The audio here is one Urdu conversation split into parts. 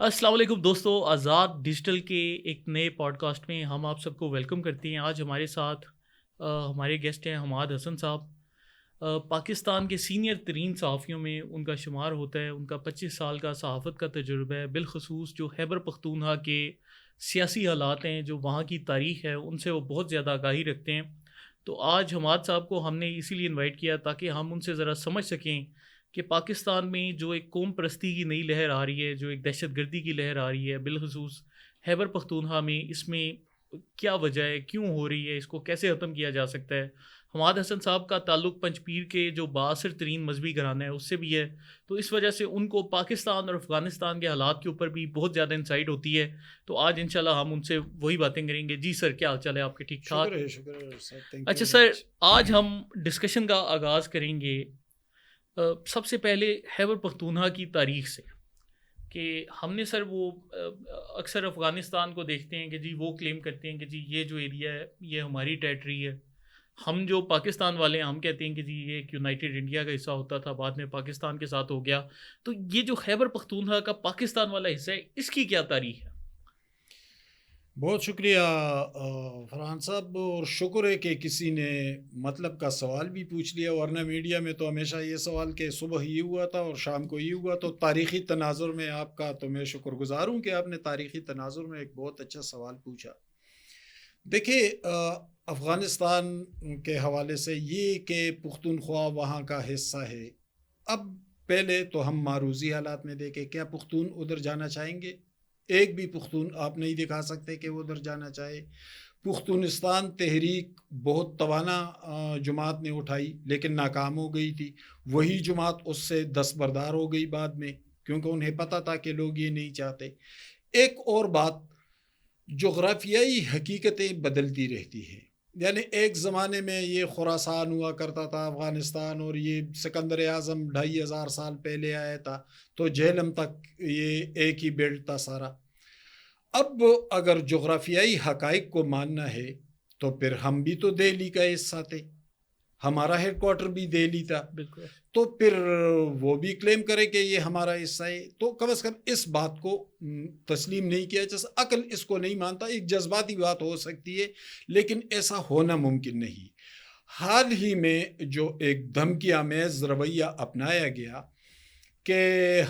السلام علیکم دوستو، آزاد ڈیجیٹل کے ایک نئے پوڈ کاسٹ میں ہم آپ سب کو ویلکم کرتے ہیں۔ آج ہمارے ساتھ ہمارے گیسٹ ہیں حماد حسن صاحب۔ پاکستان کے سینئر ترین صحافیوں میں ان کا شمار ہوتا ہے۔ ان کا 25 سال کا صحافت کا تجربہ ہے، بالخصوص جو خیبر پختونخوا کے سیاسی حالات ہیں، جو وہاں کی تاریخ ہے، ان سے وہ بہت زیادہ آگاہی رکھتے ہیں۔ تو آج حماد صاحب کو ہم نے اسی لیے انوائٹ کیا تاکہ ہم ان سے ذرا سمجھ سکیں کہ پاکستان میں جو ایک قوم پرستی کی نئی لہر آ رہی ہے، جو ایک دہشت گردی کی لہر آ رہی ہے، بالخصوص خیبر پختونخوا میں، اس میں کیا وجہ ہے، کیوں ہو رہی ہے، اس کو کیسے ختم کیا جا سکتا ہے۔ حماد حسن صاحب کا تعلق پنج پیر کے جو بااثر ترین مذہبی گھرانہ ہے اس سے بھی ہے، تو اس وجہ سے ان کو پاکستان اور افغانستان کے حالات کے اوپر بھی بہت زیادہ انسائٹ ہوتی ہے۔ تو آج انشاءاللہ ہم ان سے وہی باتیں کریں گے۔ جی سر، کیا حال چال ہے آپ کے؟ ٹھیک ٹھاک؟ شکر سر، تھینک اچھا یو سر، ویری مچ۔ آج ہم ڈسکشن کا آغاز کریں گے سب سے پہلے خیبر پختونخوا کی تاریخ سے، کہ ہم نے سر وہ اکثر افغانستان کو دیکھتے ہیں کہ جی وہ کلیم کرتے ہیں کہ جی یہ جو ایریا ہے یہ ہماری ٹیریٹری ہے۔ ہم جو پاکستان والے ہیں ہم کہتے ہیں کہ جی یہ ایک یونائٹڈ انڈیا کا حصہ ہوتا تھا، بعد میں پاکستان کے ساتھ ہو گیا۔ تو یہ جو خیبر پختونخوا کا پاکستان والا حصہ ہے، اس کی کیا تاریخ ہے؟ بہت شکریہ فرحان صاحب، اور شکر ہے کہ کسی نے مطلب کا سوال بھی پوچھ لیا، ورنہ میڈیا میں تو ہمیشہ یہ سوال کہ صبح یہ ہوا تھا اور شام کو یہ ہوا۔ تو تاریخی تناظر میں آپ کا تو میں شکر گزار ہوں کہ آپ نے تاریخی تناظر میں ایک بہت اچھا سوال پوچھا۔ دیکھیے، افغانستان کے حوالے سے یہ کہ پختونخوا وہاں کا حصہ ہے، اب پہلے تو ہم معروضی حالات میں دیکھیں، کیا پختون ادھر جانا چاہیں گے؟ ایک بھی پختون آپ نہیں دکھا سکتے کہ وہ ادھر جانا چاہے۔ پختونستان تحریک بہت توانا جماعت نے اٹھائی لیکن ناکام ہو گئی تھی، وہی جماعت اس سے دستبردار ہو گئی بعد میں، کیونکہ انہیں پتہ تھا کہ لوگ یہ نہیں چاہتے۔ ایک اور بات، جغرافیائی حقیقتیں بدلتی رہتی ہیں، یعنی ایک زمانے میں یہ خراسان ہوا کرتا تھا افغانستان، اور یہ سکندر اعظم 2500 سال پہلے آیا تھا، تو جہلم تک یہ ایک ہی بیلٹ تھا سارا۔ اب اگر جغرافیائی حقائق کو ماننا ہے تو پھر ہم بھی تو دہلی کا حصہ تھے، ہمارا ہیڈ کوارٹر بھی دہلی تھا، بالکل۔ تو پھر وہ بھی کلیم کرے کہ یہ ہمارا حصہ ہے، تو کم از کم اس بات کو تسلیم نہیں کیا جیسا، عقل اس کو نہیں مانتا۔ ایک جذباتی بات ہو سکتی ہے لیکن ایسا ہونا ممکن نہیں۔ حال ہی میں جو ایک دھمکی آمیز رویہ اپنایا گیا کہ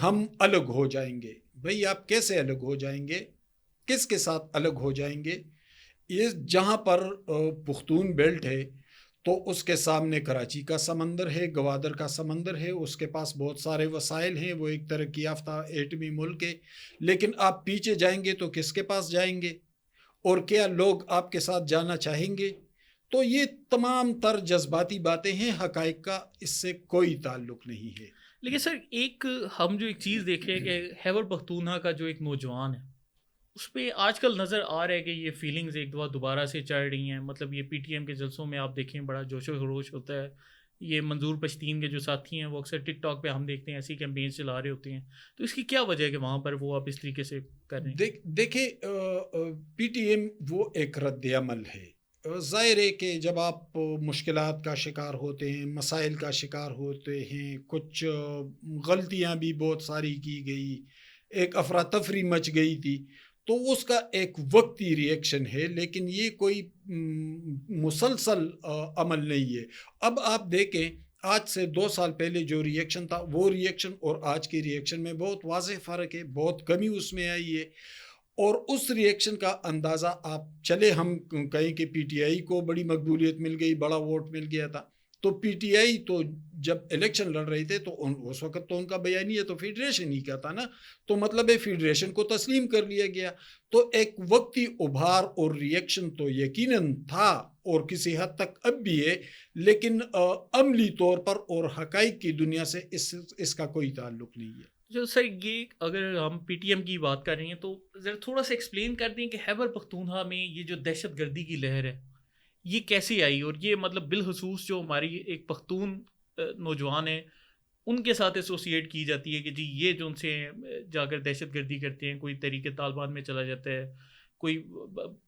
ہم الگ ہو جائیں گے، بھئی آپ کیسے الگ ہو جائیں گے؟ کس کے ساتھ الگ ہو جائیں گے؟ یہ جہاں پر پختون بیلٹ ہے تو اس کے سامنے کراچی کا سمندر ہے، گوادر کا سمندر ہے، اس کے پاس بہت سارے وسائل ہیں، وہ ایک ترقی یافتہ ایٹمی ملک ہے، لیکن آپ پیچھے جائیں گے تو کس کے پاس جائیں گے؟ اور کیا لوگ آپ کے ساتھ جانا چاہیں گے؟ تو یہ تمام تر جذباتی باتیں ہیں، حقائق کا اس سے کوئی تعلق نہیں ہے۔ لیکن سر ہم جو ایک چیز دیکھ رہے ہیں کہ خیبر پختونخوا کا جو ایک نوجوان ہے، اس پہ آج کل نظر آ رہا ہے کہ یہ فیلنگز ایک دفعہ دوبارہ سے چڑھ رہی ہیں۔ مطلب یہ پی ٹی ایم کے جلسوں میں آپ دیکھیں بڑا جوش و خروش ہوتا ہے۔ یہ منظور پشتین کے جو ساتھی ہیں وہ اکثر ٹک ٹاک پہ ہم دیکھتے ہیں ایسی کیمپین چلا رہے ہوتے ہیں، تو اس کی کیا وجہ ہے کہ وہاں پر وہ آپ اس طریقے سے کر رہے ہیں؟ دیکھیں، پی ٹی ایم وہ ایک رد عمل ہے۔ ظاہر ہے کہ جب آپ مشکلات کا شکار ہوتے ہیں، مسائل کا شکار ہوتے ہیں، کچھ غلطیاں بھی بہت ساری کی گئی، ایک افراتفری مچ گئی تھی، تو اس کا ایک وقتی ری ایکشن ہے، لیکن یہ کوئی مسلسل عمل نہیں ہے۔ اب آپ دیکھیں، آج سے 2 سال پہلے جو ری ایکشن تھا، وہ ری ایکشن اور آج کے ری ایکشن میں بہت واضح فرق ہے، بہت کمی اس میں آئی ہے۔ اور اس ری ایکشن کا اندازہ آپ چلے ہم کہیں کہ پی ٹی آئی کو بڑی مقبولیت مل گئی، بڑا ووٹ مل گیا تھا، تو پی ٹی آئی تو جب الیکشن لڑ رہے تھے تو اس وقت تو ان کا بیانیہ تو فیڈریشن ہی کا تھا نا، تو مطلب ہے فیڈریشن کو تسلیم کر لیا گیا۔ تو ایک وقتی ابھار اور ری ایکشن تو یقیناً تھا اور کسی حد تک اب بھی ہے، لیکن عملی طور پر اور حقائق کی دنیا سے اس کا کوئی تعلق نہیں ہے۔ جو سر یہ اگر ہم پی ٹی ایم کی بات کر رہے ہیں تو ذرا تھوڑا سا ایکسپلین کر دیں کہ خیبر پختونخوا میں یہ جو دہشت گردی کی لہر ہے یہ کیسے آئی، اور یہ مطلب بالخصوص جو ہماری ایک پختون نوجوان ہے ان کے ساتھ ایسوسیٹ کی جاتی ہے کہ جی یہ جو ان سے جا کر دہشت گردی کرتے ہیں، کوئی تحریک طالبان میں چلا جاتا ہے، کوئی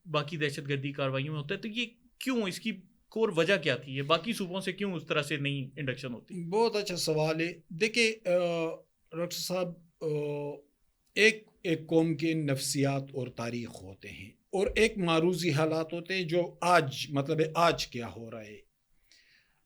باقی دہشت گردی کارروائیوں میں ہوتا ہے، تو یہ کیوں، اس کی کور وجہ کیا تھی، یہ باقی صوبوں سے کیوں اس طرح سے نہیں انڈکشن ہوتی؟ بہت اچھا سوال ہے۔ دیکھیں ڈاکٹر صاحب، ایک ایک قوم کے نفسیات اور تاریخ ہوتے ہیں اور ایک معروضی حالات ہوتے ہیں جو آج مطلب آج کیا ہو رہا ہے.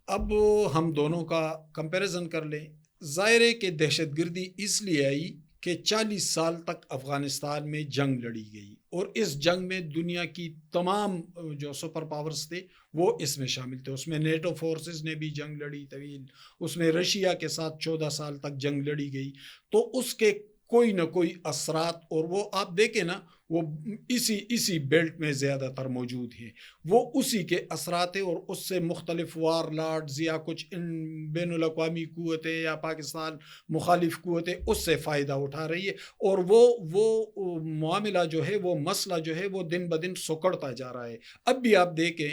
اب ہم دونوں کا کمپیریزن کر لیں. ظاہر ہے کہ دہشت گردی اس لیے آئی کہ 40 سال تک افغانستان میں جنگ لڑی گئی اور اس جنگ میں دنیا کی تمام جو سپر پاورز تھے وہ اس میں شامل تھے. اس میں نیٹو فورسز نے بھی جنگ لڑی طویل, اس میں رشیا کے ساتھ 14 سال تک جنگ لڑی گئی. تو اس کے کوئی نہ کوئی اثرات, اور وہ آپ دیکھیں نا وہ اسی بیلٹ میں زیادہ تر موجود ہیں, وہ اسی کے اثرات ہیں. اور اس سے مختلف وار لارڈز یا کچھ بین الاقوامی قوتیں یا پاکستان مخالف قوتیں اس سے فائدہ اٹھا رہی ہے. اور وہ معاملہ جو ہے, وہ مسئلہ جو ہے, وہ دن بدن سکڑتا جا رہا ہے. اب بھی آپ دیکھیں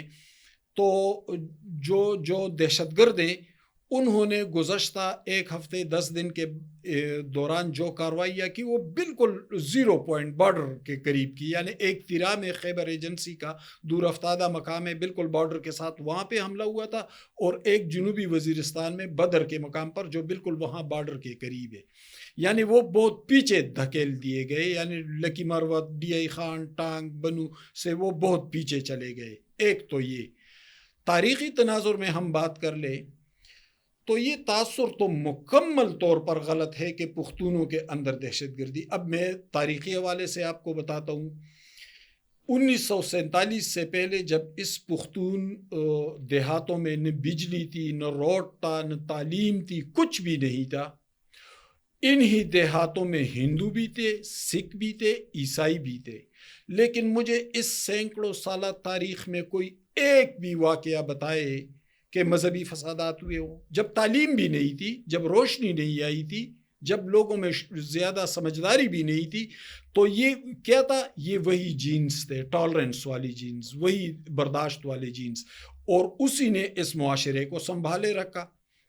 تو جو دہشت گرد ہیں انہوں نے گزشتہ ایک ہفتے 10 دن کے دوران جو کارروائیاں کی وہ بالکل 0 پوائنٹ بارڈر کے قریب کی. یعنی ایک تیرا میں خیبر ایجنسی کا دور افتادہ مقام ہے بالکل بارڈر کے ساتھ, وہاں پہ حملہ ہوا تھا. اور ایک جنوبی وزیرستان میں بدر کے مقام پر جو بالکل وہاں بارڈر کے قریب ہے. یعنی وہ بہت پیچھے دھکیل دیے گئے. یعنی لکی مروت, ڈی آئی خان, ٹانگ, بنو سے وہ بہت پیچھے چلے گئے. ایک تو یہ تاریخی تناظر میں ہم بات کر لیں تو یہ تاثر تو مکمل طور پر غلط ہے کہ پختونوں کے اندر دہشت گردی. اب میں تاریخی حوالے سے آپ کو بتاتا ہوں. 1947 سے پہلے جب اس پختون دیہاتوں میں نہ بجلی تھی, نہ روڈ تھا, نہ تعلیم تھی, کچھ بھی نہیں تھا, انہی دیہاتوں میں ہندو بھی تھے, سکھ بھی تھے, عیسائی بھی تھے. لیکن مجھے اس سینکڑوں سالہ تاریخ میں کوئی ایک بھی واقعہ بتائے کہ مذہبی فسادات ہوئے ہوں. جب تعلیم بھی نہیں تھی, جب روشنی نہیں آئی تھی, جب لوگوں میں زیادہ سمجھداری بھی نہیں تھی, تو یہ کیا تھا, یہ وہی جینز تھے, ٹالرنس والی جینز, وہی برداشت والے جینز, اور اسی نے اس معاشرے کو سنبھالے رکھا.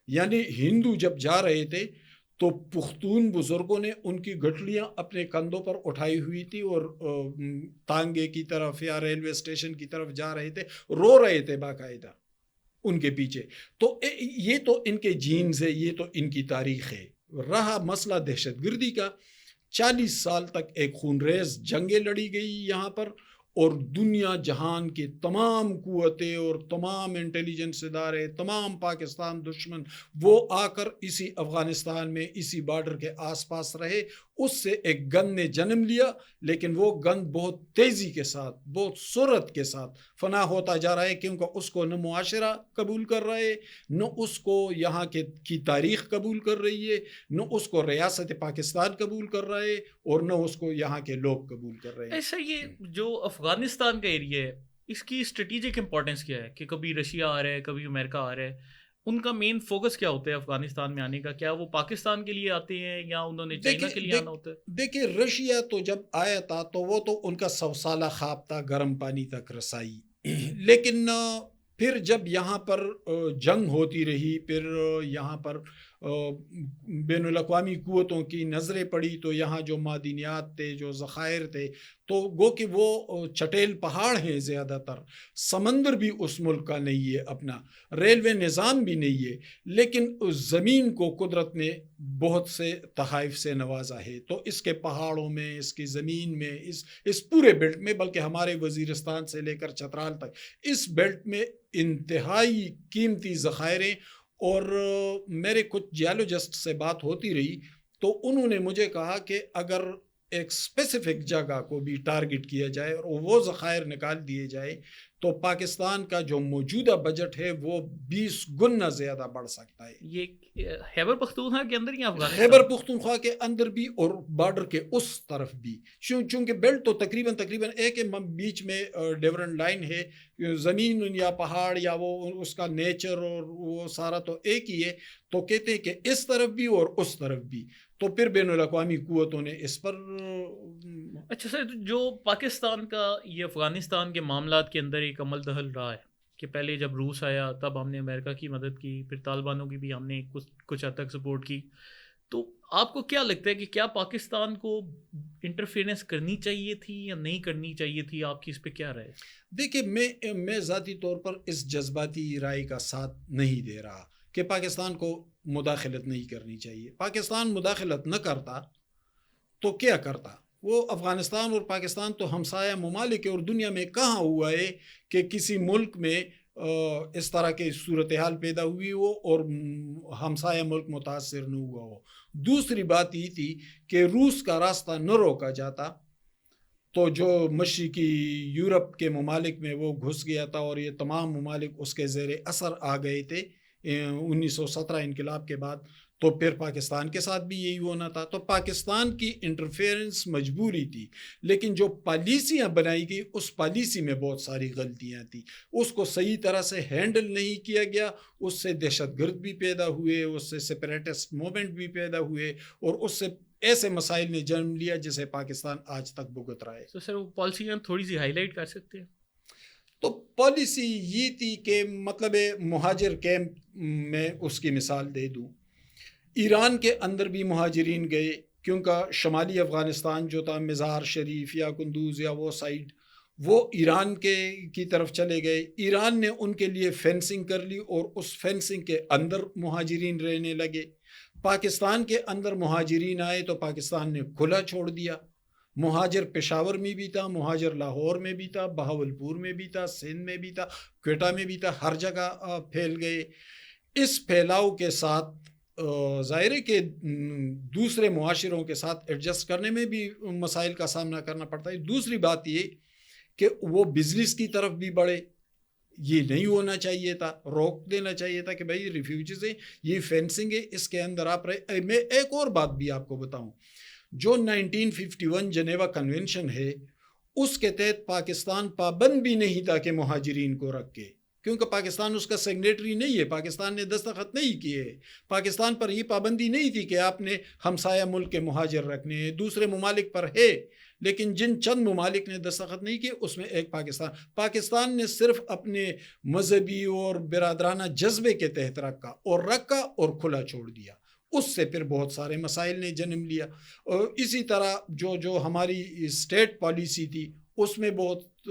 یعنی ہندو جب جا رہے تھے تو پختون بزرگوں نے ان کی گٹھلیاں اپنے کندھوں پر اٹھائی ہوئی تھی اور تانگے کی طرف یا ریلوے اسٹیشن کی طرف جا رہے تھے, رو رہے تھے باقاعدہ ان کے پیچھے. تو یہ تو ان کے جینز ہے, یہ تو ان کی تاریخ ہے. رہا مسئلہ دہشت گردی کا, 40 سال تک ایک خونریز جنگیں لڑی گئی یہاں پر, اور دنیا جہان کے تمام قوتیں اور تمام انٹیلیجنس ادارے, تمام پاکستان دشمن وہ آ کر اسی افغانستان میں اسی بارڈر کے آس پاس رہے. اس سے ایک گن نے جنم لیا, لیکن وہ گن بہت تیزی کے ساتھ, بہت سرعت کے ساتھ فنا ہوتا جا رہا ہے, کیونکہ اس کو نہ معاشرہ قبول کر رہا ہے, نہ اس کو یہاں کی تاریخ قبول کر رہی ہے, نہ اس کو ریاست پاکستان قبول کر رہا ہے, اور نہ اس کو یہاں کے لوگ قبول کر رہے ہیں. ایسا یہ جو افغانستان کا ایریا ہے اس کی اسٹریٹجک امپورٹنس کیا ہے کہ کبھی رشیا آ رہا ہے, کبھی امریکہ آ رہا ہے, ان کا مین فوکس کیا ہوتا ہے افغانستان میں آنے کا؟ کیا وہ پاکستان کے لیے آتے ہیں یا انہوں نے چائنا کے لیے آنا ہوتا ہے؟ دیکھیں رشیا تو جب آیا تھا تو وہ تو ان کا 100 سالہ خواب تھا گرم پانی تک رسائی. لیکن پھر جب یہاں پر جنگ ہوتی رہی, پھر یہاں پر بین الاقوامی قوتوں کی نظریں پڑی, تو یہاں جو معدنیات تھے, جو ذخائر تھے, تو گو کہ وہ چٹیل پہاڑ ہیں زیادہ تر, سمندر بھی اس ملک کا نہیں ہے اپنا, ریلوے نظام بھی نہیں ہے, لیکن اس زمین کو قدرت نے بہت سے تحائف سے نوازا ہے. تو اس کے پہاڑوں میں, اس کی زمین میں, اس پورے بیلٹ میں, بلکہ ہمارے وزیرستان سے لے کر چترال تک اس بیلٹ میں انتہائی قیمتی ذخائر ہیں. اور میرے کچھ جیولوجسٹ سے بات ہوتی رہی تو انہوں نے مجھے کہا کہ اگر ایک اسپیسیفک جگہ کو بھی ٹارگٹ کیا جائے اور وہ ذخائر نکال دیے جائے تو پاکستان کا جو موجودہ بجٹ ہے وہ 20 گنا زیادہ بڑھ سکتا ہے. یہ خیبر پختونخوا کے اندر یا افغانستان؟ خیبر پختونخوا کے اندر بھی اور بارڈر کے اس طرف بھی, چونکہ بیلٹ تو تقریباً ایک بیچ میں ڈیورنٹ لائن ہے, زمین یا پہاڑ یا وہ اس کا نیچر اور وہ سارا تو ایک ہی ہے. تو کہتے ہیں کہ اس طرف بھی اور اس طرف بھی, تو پھر بین الاقوامی قوتوں نے اس پر. اچھا سر, جو پاکستان کا یہ افغانستان کے معاملات کے اندر ایک عمل دخل رہا ہے کہ پہلے جب روس آیا تب ہم نے امریکہ کی مدد کی, پھر طالبانوں کی بھی ہم نے کچھ حد تک سپورٹ کی, تو آپ کو کیا لگتا ہے کہ کیا پاکستان کو انٹرفیئرنس کرنی چاہیے تھی یا نہیں کرنی چاہیے تھی؟ آپ کی اس پہ کیا رائے؟ دیکھیں میں ذاتی طور پر اس جذباتی رائے کا ساتھ نہیں دے رہا کہ پاکستان کو مداخلت نہیں کرنی چاہیے. پاکستان مداخلت نہ کرتا تو کیا کرتا؟ وہ افغانستان اور پاکستان تو ہمسایہ ممالک ہے، اور دنیا میں کہاں ہوا ہے کہ کسی ملک میں اس طرح کی صورتحال پیدا ہوئی ہو اور ہمسایہ ملک متاثر نہ ہوا ہو۔ دوسری بات یہ تھی کہ روس کا راستہ نہ روکا جاتا تو جو مشرقی یورپ کے ممالک میں وہ گھس گیا تھا، اور یہ تمام ممالک اس کے زیر اثر آ گئے تھے 1917 انقلاب کے بعد، تو پھر پاکستان کے ساتھ بھی یہی ہونا تھا۔ تو پاکستان کی انٹرفیئرنس مجبوری تھی، لیکن جو پالیسیاں بنائی گئی اس پالیسی میں بہت ساری غلطیاں تھیں، اس کو صحیح طرح سے ہینڈل نہیں کیا گیا، اس سے دہشت گرد بھی پیدا ہوئے، اس سے سیپریٹسٹ موومنٹ بھی پیدا ہوئے، اور اس سے ایسے مسائل نے جنم لیا جسے پاکستان آج تک بھگت رہا ہے۔ تو سر وہ پالیسی ہم تھوڑی سی ہائی لائٹ کر سکتے ہیں؟ تو پالیسی یہ تھی کہ مطلب مہاجر کیمپ میں اس کی مثال دے دوں، ایران کے اندر بھی مہاجرین گئے، کیونکہ شمالی افغانستان جو تھا، مزار شریف یا قندوز یا وہ سائڈ، وہ ایران کی طرف چلے گئے۔ ایران نے ان کے لیے فینسنگ کر لی، اور اس فینسنگ کے اندر مہاجرین رہنے لگے۔ پاکستان کے اندر مہاجرین آئے تو پاکستان نے کھلا چھوڑ دیا۔ مہاجر پشاور میں بھی تھا، مہاجر لاہور میں بھی تھا، بہاولپور میں بھی تھا، سندھ میں بھی تھا، کوئٹہ میں بھی تھا، ہر جگہ پھیل گئے۔ اس پھیلاؤ کے ساتھ ظاہر ہے کہ دوسرے معاشروں کے ساتھ ایڈجسٹ کرنے میں بھی مسائل کا سامنا کرنا پڑتا ہے۔ دوسری بات یہ کہ وہ بزنس کی طرف بھی بڑھے، یہ نہیں ہونا چاہیے تھا، روک دینا چاہیے تھا کہ بھائی ریفیوجیز ہیں، یہ فینسنگ ہے، اس کے اندر آپ رہے۔ میں ایک اور بات بھی آپ کو بتاؤں، جو 1951 جنیوا کنونشن ہے، اس کے تحت پاکستان پابند بھی نہیں تھا کہ مہاجرین کو رکھے، کیونکہ پاکستان اس کا سگنیٹری نہیں ہے، پاکستان نے دستخط نہیں کیے۔ پاکستان پر یہ پابندی نہیں تھی کہ آپ نے ہمسایہ ملک کے مہاجر رکھنے ہیں، دوسرے ممالک پر ہے، لیکن جن چند ممالک نے دستخط نہیں کیے اس میں ایک پاکستان نے صرف اپنے مذہبی اور برادرانہ جذبے کے تحت رکھا اور کھلا چھوڑ دیا۔ اس سے پھر بہت سارے مسائل نے جنم لیا، اور اسی طرح جو ہماری اسٹیٹ پالیسی تھی اس میں بہت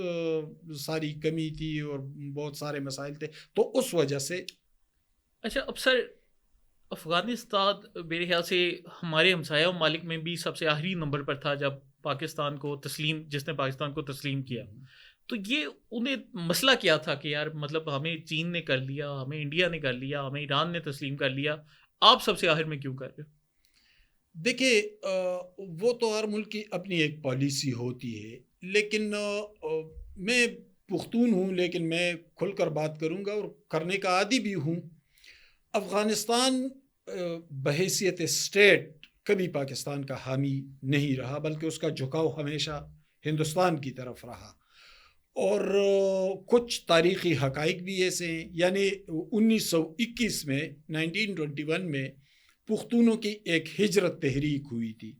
ساری کمی تھی اور بہت سارے مسائل تھے، تو اس وجہ سے۔ اچھا، اب سر افغانستان میرے خیال سے ہمارے ہمسایہ ممالک میں بھی سب سے آخری نمبر پر تھا جب پاکستان کو جس نے پاکستان کو تسلیم کیا، تو یہ انہیں مسئلہ کیا تھا کہ یار مطلب ہمیں چین نے کر لیا، ہمیں انڈیا نے کر لیا، ہمیں ایران نے تسلیم کر لیا، آپ سب سے آخر میں کیوں کر رہے ہو؟ دیکھیے، وہ تو ہر ملک کی اپنی ایک پالیسی ہوتی ہے، لیکن میں پختون ہوں، لیکن میں کھل کر بات کروں گا اور کرنے کا عادی بھی ہوں۔ افغانستان بحیثیت اسٹیٹ کبھی پاکستان کا حامی نہیں رہا، بلکہ اس کا جھکاؤ ہمیشہ ہندوستان کی طرف رہا، اور کچھ تاریخی حقائق بھی ایسے ہیں۔ یعنی 1921 میں 1921 میں پختونوں کی ایک ہجرت تحریک ہوئی تھی،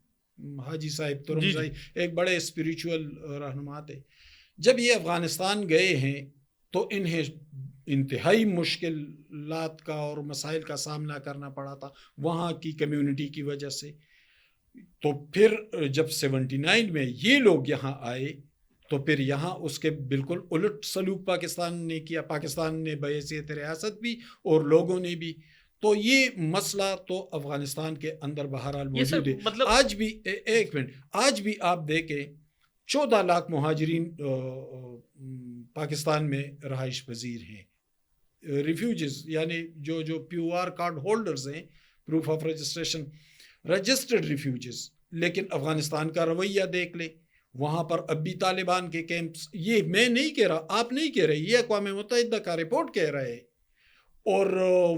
حاجی صاحب ترمزائی ایک بڑے اسپریچول رہنما تھے۔ جب یہ افغانستان گئے ہیں تو انہیں انتہائی مشکلات کا اور مسائل کا سامنا کرنا پڑا تھا وہاں کی کمیونٹی کی وجہ سے۔ تو پھر جب 79 میں یہ لوگ یہاں آئے تو پھر یہاں اس کے بالکل الٹ سلوک پاکستان نے کیا، پاکستان نے بحیثیت ریاست بھی اور لوگوں نے بھی۔ تو یہ مسئلہ تو افغانستان کے اندر بہرحال موجود ہے۔ آج بھی ایک منٹ، آج بھی آپ دیکھیں 14 لاکھ مہاجرین پاکستان میں رہائش پذیر ہیں، ریفیوجیز، یعنی جو پیو آر کارڈ ہولڈرز ہیں، proof of registration, registered refugees. لیکن افغانستان کا رویہ دیکھ لیں، وہاں پر اب بھی طالبان کے کیمپس، یہ میں نہیں کہہ رہا، آپ نہیں کہہ رہے، یہ اقوام متحدہ کا رپورٹ کہہ رہے ہیں، اور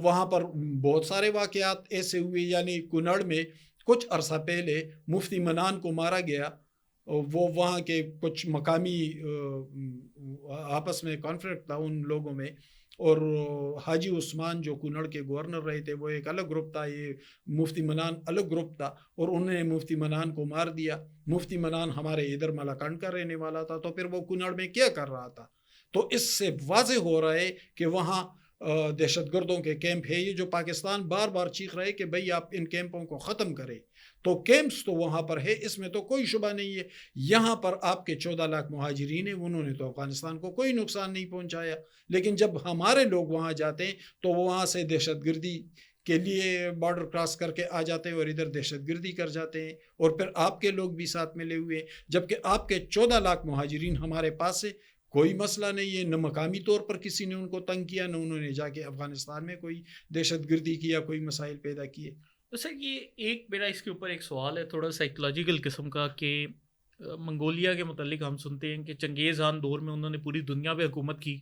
وہاں پر بہت سارے واقعات ایسے ہوئے۔ یعنی کنڑ میں کچھ عرصہ پہلے مفتی منان کو مارا گیا، وہ وہاں کے کچھ مقامی آپس میں کانفلکٹ تھا ان لوگوں میں، اور حاجی عثمان جو کنڑ کے گورنر رہے تھے وہ ایک الگ گروپ تھا، یہ مفتی منان الگ گروپ تھا، اور انہوں نے مفتی منان کو مار دیا۔ مفتی منان ہمارے ادھر ملاکنڈ کا رہنے والا تھا، تو پھر وہ کنڑ میں کیا کر رہا تھا؟ تو اس سے واضح ہو رہا ہے کہ وہاں دہشت گردوں کے کیمپ ہے، یہ جو پاکستان بار بار چیخ رہے کہ بھئی آپ ان کیمپوں کو ختم کریں، تو کیمپس تو وہاں پر ہے، اس میں تو کوئی شبہ نہیں ہے۔ یہاں پر آپ کے 14 لاکھ مہاجرین ہیں، انہوں نے تو افغانستان کو کوئی نقصان نہیں پہنچایا، لیکن جب ہمارے لوگ وہاں جاتے ہیں تو وہاں سے دہشت گردی کے لیے بارڈر کراس کر کے آ جاتے ہیں اور ادھر دہشت گردی کر جاتے ہیں، اور پھر آپ کے لوگ بھی ساتھ ملے ہوئے ہیں، جبکہ آپ کے 14 لاکھ مہاجرین ہمارے پاس سے کوئی مسئلہ نہیں ہے، نہ مقامی طور پر کسی نے ان کو تنگ کیا، نہ انہوں نے جا کے افغانستان میں کوئی دہشت گردی کیا، کوئی مسائل پیدا کیے۔ تو سر یہ ایک میرا اس کے اوپر ایک سوال ہے تھوڑا سائیکولوجیکل قسم کا کہ منگولیا کے متعلق ہم سنتے ہیں کہ چنگیز خان دور میں انہوں نے پوری دنیا پہ حکومت کی،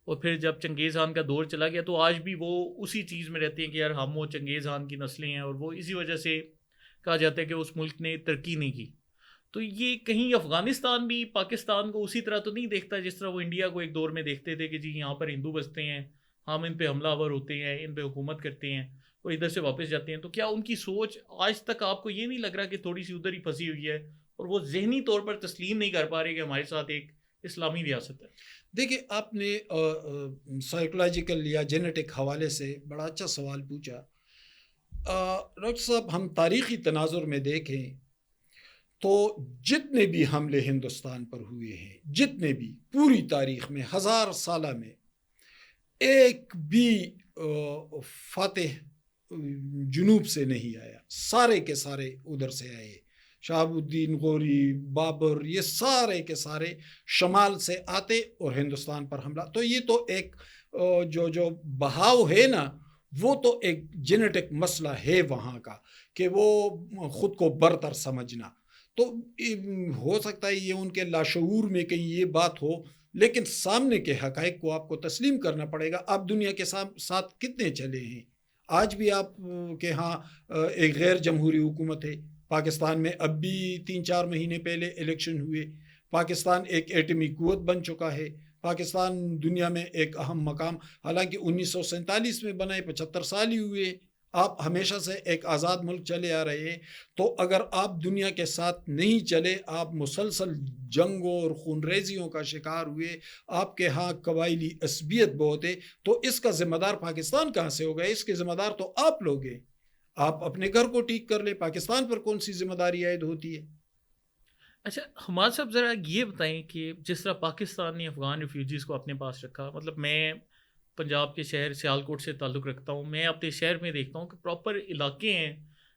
اور پھر جب چنگیز خان کا دور چلا گیا تو آج بھی وہ اسی چیز میں رہتے ہیں کہ یار ہم وہ چنگیز خان کی نسلیں ہیں، اور وہ اسی وجہ سے کہا جاتا ہے کہ اس ملک نے ترقی نہیں کی۔ تو یہ کہیں افغانستان بھی پاکستان کو اسی طرح تو نہیں دیکھتا جس طرح وہ انڈیا کو ایک دور میں دیکھتے تھے کہ جی یہاں پر ہندو بستے ہیں، ہم ان پہ حملہ آور ہوتے ہیں، ان پہ حکومت کرتے ہیں اور ادھر سے واپس جاتے ہیں؟ تو کیا ان کی سوچ آج تک آپ کو یہ نہیں لگ رہا کہ تھوڑی سی ادھر ہی پھنسی ہوئی ہے اور وہ ذہنی طور پر تسلیم نہیں کر پا رہے کہ ہمارے ساتھ ایک اسلامی ریاست ہے؟ دیکھیں، آپ نے سائیکولوجیکل یا جینیٹک حوالے سے بڑا اچھا سوال پوچھا۔ ڈاکٹر صاحب، ہم تاریخی تناظر میں دیکھیں تو جتنے بھی حملے ہندوستان پر ہوئے ہیں، جتنے بھی پوری تاریخ میں 1000 سالہ میں، ایک بھی فاتح جنوب سے نہیں آیا، سارے کے سارے ادھر سے آئے۔ شہاب الدین غوری، بابر، یہ سارے کے سارے شمال سے آتے اور ہندوستان پر حملہ۔ تو یہ تو ایک جو بہاؤ ہے نا، وہ تو ایک جینیٹک مسئلہ ہے وہاں کا، کہ وہ خود کو برتر سمجھنا۔ تو ہو سکتا ہے یہ ان کے لاشعور میں کہیں یہ بات ہو، لیکن سامنے کے حقائق کو آپ کو تسلیم کرنا پڑے گا۔ آپ دنیا کے ساتھ کتنے چلے ہیں؟ آج بھی آپ کے ہاں ایک غیر جمہوری حکومت ہے پاکستان میں، اب بھی 3-4 مہینے پہلے الیکشن ہوئے، پاکستان ایک ایٹمی قوت بن چکا ہے، پاکستان دنیا میں ایک اہم مقام، حالانکہ 1947 میں بنا ہے، 75 سال ہی ہوئے، آپ ہمیشہ سے ایک آزاد ملک چلے آ رہے ہیں۔ تو اگر آپ دنیا کے ساتھ نہیں چلے، آپ مسلسل جنگوں اور خون ریزیوں کا شکار ہوئے، آپ کے ہاں قبائلی عصبیت بہت ہے، تو اس کا ذمہ دار پاکستان کہاں سے ہوگا؟ اس کے ذمہ دار تو آپ لوگ ہیں۔ آپ اپنے گھر کو ٹھیک کر لیں، پاکستان پر کون سی ذمہ داری عائد ہوتی ہے؟ اچھا حماد صاحب، ذرا یہ بتائیں کہ جس طرح پاکستان نے افغان ریفیوجیز کو اپنے پاس رکھا، مطلب میں پنجاب کے شہر سیالکوٹ سے تعلق رکھتا ہوں، میں اپنے شہر میں دیکھتا ہوں کہ پراپر علاقے ہیں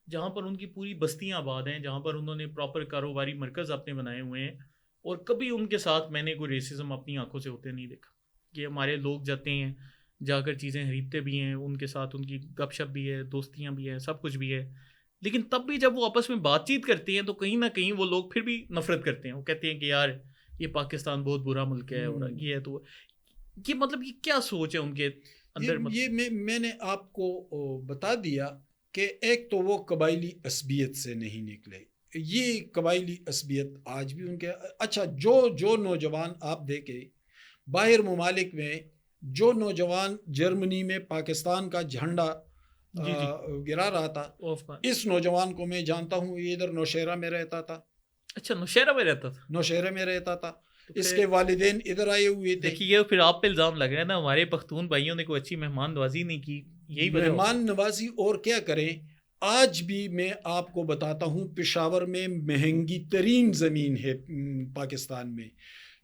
جہاں پر ان کی پوری بستیاں آباد ہیں، جہاں پر انہوں نے پراپر کاروباری مرکز اپنے بنائے ہوئے ہیں، اور کبھی ان کے ساتھ میں نے کوئی ریسزم اپنی آنکھوں سے ہوتے نہیں دیکھا کہ ہمارے لوگ جاتے ہیں، جا کر چیزیں خریدتے بھی ہیں، ان کے ساتھ ان کی گپ شپ بھی ہے، دوستیاں بھی ہیں، سب کچھ بھی ہے، لیکن تب بھی جب وہ آپس میں بات چیت کرتے ہیں تو کہیں نہ کہیں وہ لوگ پھر بھی نفرت کرتے ہیں، وہ کہتے ہیں کہ یار یہ پاکستان بہت برا ملک ہے، اور یہ ہے، تو یہ مطلب یہ کیا سوچ ہے ان کے اندر؟ یہ میں نے آپ کو بتا دیا کہ ایک تو وہ قبائلی عصبیت سے نہیں نکلے، یہ قبائلی عصبیت آج بھی ان کے۔ اچھا، جو نوجوان آپ دیکھیں باہر ممالک میں، جو نوجوان جرمنی میں پاکستان کا جھنڈا گرا رہا تھا، اس نوجوان کو میں جانتا ہوں، یہ ادھر نوشہرہ میں رہتا تھا۔ اچھا، نوشہرہ میں رہتا تھا؟ نوشہرہ میں رہتا تھا، اس کے والدین ادھر آئے ہوئے تھے۔ دیکھیے پھر آپ پہ الزام لگ رہا ہے نا ہمارے پختون بھائیوں نے کوئی اچھی مہمان نوازی نہیں کی، یہی مہمان نوازی اور کیا کریں؟ آج بھی میں آپ کو بتاتا ہوں، پشاور میں مہنگی ترین زمین ہے پاکستان میں،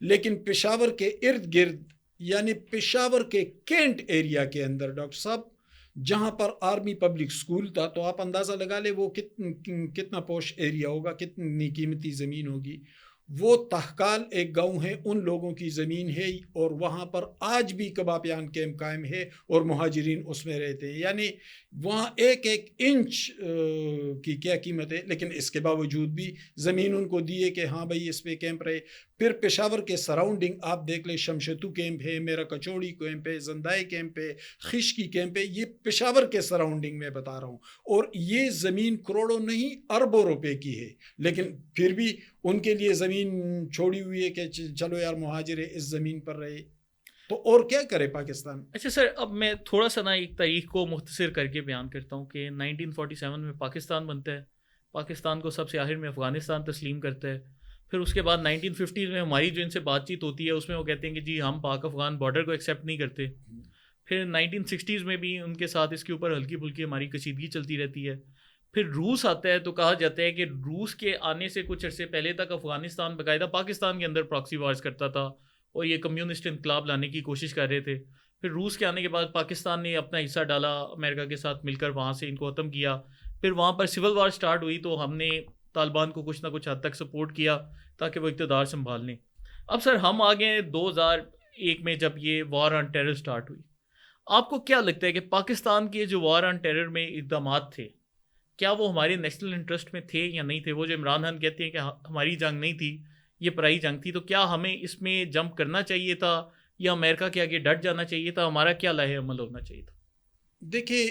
لیکن پشاور کے ارد گرد، یعنی پشاور کے کینٹ ایریا کے اندر ڈاکٹر صاحب، جہاں پر آرمی پبلک سکول تھا، تو آپ اندازہ لگا لیں وہ کتنا پوش ایریا ہوگا، کتنی قیمتی زمین ہوگی۔ وہ تہکال ایک گاؤں ہے، ان لوگوں کی زمین ہے، اور وہاں پر آج بھی کبابیان کیمپ قائم ہے اور مہاجرین اس میں رہتے ہیں، یعنی وہاں ایک انچ کی کیا قیمت ہے، لیکن اس کے باوجود بھی زمین ان کو دیے کہ ہاں بھائی اس پہ کیمپ رہے۔ پھر پشاور کے سراؤنڈنگ آپ دیکھ لیں، شمشتو کیمپ ہے، میرا کچوڑی کیمپ ہے، زندائے کیمپ ہے، خشکی کیمپ ہے، یہ پشاور کے سراؤنڈنگ میں بتا رہا ہوں، اور یہ زمین کروڑوں نہیں اربوں روپے کی ہے، لیکن پھر بھی ان کے لیے زمین چھوڑی ہوئی ہے کہ چلو یار مہاجر ہے، اس زمین پر رہے، تو اور کیا کرے پاکستان؟ اچھا سر، اب میں تھوڑا سا نا ایک تاریخ کو مختصر کر کے بیان کرتا ہوں کہ 1947 میں پاکستان بنتا ہے، پاکستان کو سب سے آخر میں افغانستان تسلیم کرتا ہے، پھر اس کے بعد 1950 میں ہماری جو ان سے بات چیت ہوتی ہے اس میں وہ کہتے ہیں کہ جی ہم پاک افغان بارڈر کو ایکسیپٹ نہیں کرتے، پھر 1960 میں بھی ان کے ساتھ اس کے اوپر ہلکی پھلکی ہماری کشیدگی چلتی رہتی ہے، پھر روس آتا ہے تو کہا جاتا ہے کہ روس کے آنے سے کچھ عرصے پہلے تک افغانستان باقاعدہ پاکستان کے اندر پراکسی وارز کرتا تھا اور یہ کمیونسٹ انقلاب لانے کی کوشش کر رہے تھے، پھر روس کے آنے کے بعد پاکستان نے اپنا حصہ ڈالا امریکہ کے ساتھ مل کر، وہاں سے ان کو ختم کیا. پھر وہاں پر سول وار سٹارٹ ہوئی تو ہم نے طالبان کو کچھ نہ کچھ حد تک سپورٹ کیا تاکہ وہ اقتدار سنبھال لیں. اب سر ہم آ گئے 2001 میں جب یہ وار آن ٹیرر سٹارٹ ہوئی. آپ کو کیا لگتا ہے کہ پاکستان کے جو وار آن ٹیرر میں اقدامات تھے کیا وہ ہمارے نیشنل انٹرسٹ میں تھے یا نہیں تھے؟ وہ جو عمران خان کہتے ہیں کہ ہماری جنگ نہیں تھی، یہ پرائی جنگ تھی، تو کیا ہمیں اس میں جمپ کرنا چاہیے تھا یا امریکہ کے آگے ڈٹ جانا چاہیے تھا؟ ہمارا کیا لاہ عمل ہونا چاہیے تھا؟ دیکھیے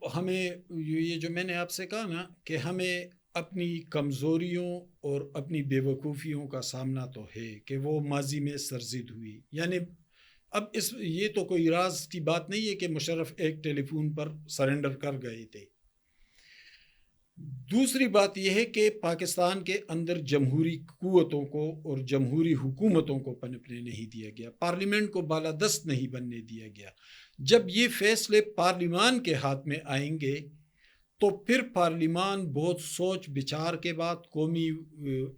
ہمیں یہ جو میں نے آپ سے کہا نا کہ ہمیں اپنی کمزوریوں اور اپنی بے وقوفیوں کا سامنا تو ہے کہ وہ ماضی میں سرزد ہوئی. یعنی اب یہ تو کوئی راز کی بات نہیں ہے کہ مشرف ایک ٹیلی فون پر سرنڈر کر گئے تھے. دوسری بات یہ ہے کہ پاکستان کے اندر جمہوری قوتوں کو اور جمہوری حکومتوں کو پنپنے نہیں دیا گیا، پارلیمنٹ کو بالادست نہیں بننے دیا گیا. جب یہ فیصلے پارلیمان کے ہاتھ میں آئیں گے تو پھر پارلیمان بہت سوچ بچار کے بعد قومی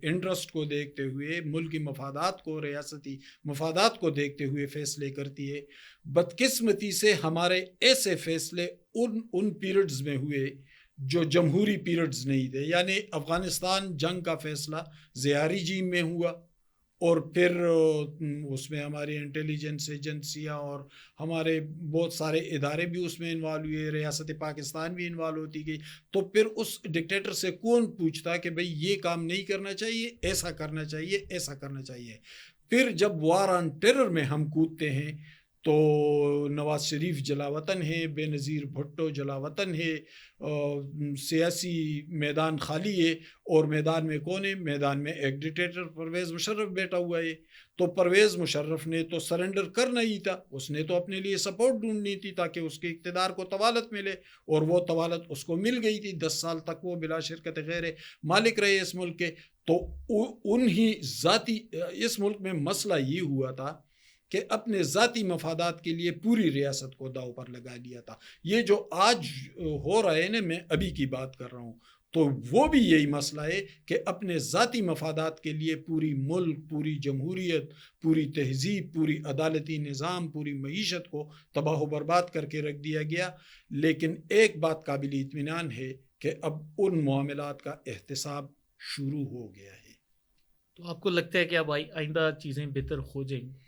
انٹرسٹ کو دیکھتے ہوئے، ملکی مفادات کو، ریاستی مفادات کو دیکھتے ہوئے فیصلے کرتی ہے. بدقسمتی سے ہمارے ایسے فیصلے ان پیریڈز میں ہوئے جو جمہوری پیریڈز نہیں تھے. یعنی افغانستان جنگ کا فیصلہ ضیاء رجیم میں ہوا اور پھر اس میں ہماری انٹیلیجنس ایجنسیاں اور ہمارے بہت سارے ادارے بھی اس میں انوالو ہوئے، ریاست پاکستان بھی انوالو ہوتی گئی. تو پھر اس ڈکٹیٹر سے کون پوچھتا کہ بھئی یہ کام نہیں کرنا چاہیے، ایسا کرنا چاہیے، ایسا کرنا چاہیے. پھر جب وار آن ٹیرر میں ہم کودتے ہیں تو نواز شریف جلا وطن ہے، بے نظیر بھٹو جلا وطن ہے، سیاسی میدان خالی ہے. اور میدان میں کون ہے؟ میدان میں ایک ڈکٹیٹر پرویز مشرف بیٹھا ہوا ہے. تو پرویز مشرف نے تو سرنڈر کرنا ہی تھا، اس نے تو اپنے لیے سپورٹ ڈھونڈنی تھی تاکہ اس کے اقتدار کو طوالت ملے، اور وہ طوالت اس کو مل گئی تھی. 10 سال تک وہ بلا شرکت غیر مالک رہے اس ملک کے. تو انہی ذاتی اس ملک میں مسئلہ یہ ہوا تھا کہ اپنے ذاتی مفادات کے لیے پوری ریاست کو داؤ پر لگا لیا تھا. یہ جو آج ہو رہا ہے نا، میں ابھی کی بات کر رہا ہوں، تو وہ بھی یہی مسئلہ ہے کہ اپنے ذاتی مفادات کے لیے پوری ملک، پوری جمہوریت، پوری تہذیب، پوری عدالتی نظام، پوری معیشت کو تباہ و برباد کر کے رکھ دیا گیا. لیکن ایک بات قابل اطمینان ہے کہ اب ان معاملات کا احتساب شروع ہو گیا ہے. تو آپ کو لگتا ہے کہ اب آئندہ چیزیں بہتر ہو جائیں گی؟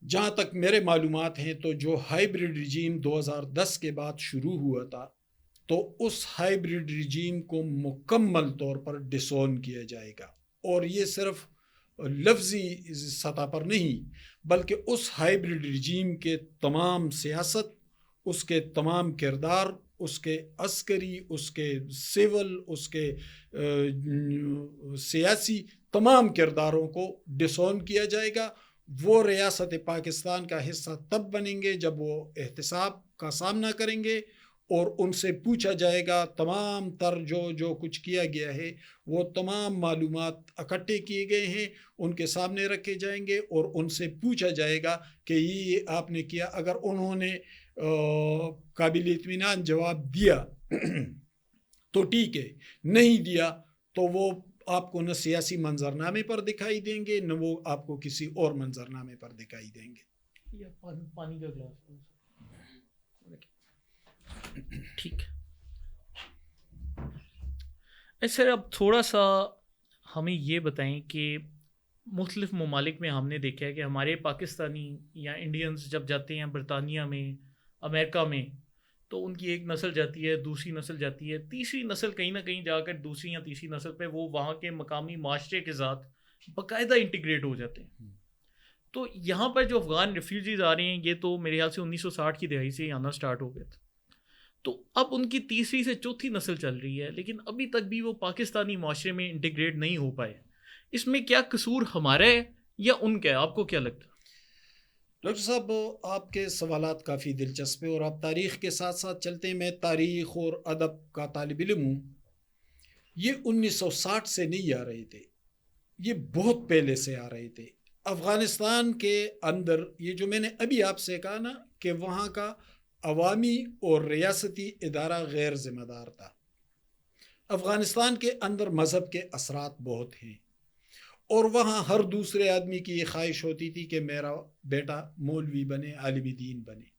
جہاں تک میرے معلومات ہیں تو جو ہائیبریڈ رجیم 2010 کے بعد شروع ہوا تھا، تو اس ہائیبریڈ رجیم کو مکمل طور پر ڈسون کیا جائے گا. اور یہ صرف لفظی سطح پر نہیں، بلکہ اس ہائیبریڈ رجیم کے تمام سیاست، اس کے تمام کردار، اس کے عسکری، اس کے سول، اس کے سیاسی تمام کرداروں کو ڈسون کیا جائے گا. وہ ریاست پاکستان کا حصہ تب بنیں گے جب وہ احتساب کا سامنا کریں گے اور ان سے پوچھا جائے گا. تمام تر جو کچھ کیا گیا ہے وہ تمام معلومات اکٹھے کیے گئے ہیں، ان کے سامنے رکھے جائیں گے اور ان سے پوچھا جائے گا کہ یہ آپ نے کیا. اگر انہوں نے قابل اطمینان جواب دیا تو ٹھیک ہے، نہیں دیا تو وہ آپ کو نہ سیاسی منظرنامے پر دکھائی دیں گے، نہ وہ آپ کو کسی اور منظرنامے پر دکھائی دیں گے. پانی کا گلاس ٹھیک ہے سر. اب تھوڑا سا ہمیں یہ بتائیں کہ مختلف ممالک میں ہم نے دیکھا ہے کہ ہمارے پاکستانی یا انڈینز جب جاتے ہیں برطانیہ میں، امریکہ میں، تو ان کی ایک نسل جاتی ہے، دوسری نسل جاتی ہے، تیسری نسل کہیں نہ کہیں جا کر دوسری یا تیسری نسل پہ وہ وہاں کے مقامی معاشرے کے ساتھ باقاعدہ انٹیگریٹ ہو جاتے ہیں. تو یہاں پر جو افغان ریفیوجیز آ رہے ہیں، یہ تو میرے خیال سے 1960 کی دہائی سے آنا سٹارٹ ہو گئے تھے. تو اب ان کی تیسری سے چوتھی نسل چل رہی ہے، لیکن ابھی تک بھی وہ پاکستانی معاشرے میں انٹیگریٹ نہیں ہو پائے. اس میں کیا قصور ہمارا ہے یا ان کا ہے؟ آپ کو کیا لگتا ہے؟ ڈاکٹر صاحب، آپ کے سوالات کافی دلچسپ ہیں اور آپ تاریخ کے ساتھ ساتھ چلتے ہیں. میں تاریخ اور ادب کا طالب علم ہوں. یہ 1960 سے نہیں آ رہے تھے، یہ بہت پہلے سے آ رہے تھے. افغانستان کے اندر یہ جو میں نے ابھی آپ سے کہا نا کہ وہاں کا عوامی اور ریاستی ادارہ غیر ذمہ دار تھا. افغانستان کے اندر مذہب کے اثرات بہت ہیں اور وہاں ہر دوسرے آدمی کی یہ خواہش ہوتی تھی کہ میرا بیٹا مولوی بنے، عالم دین بنے.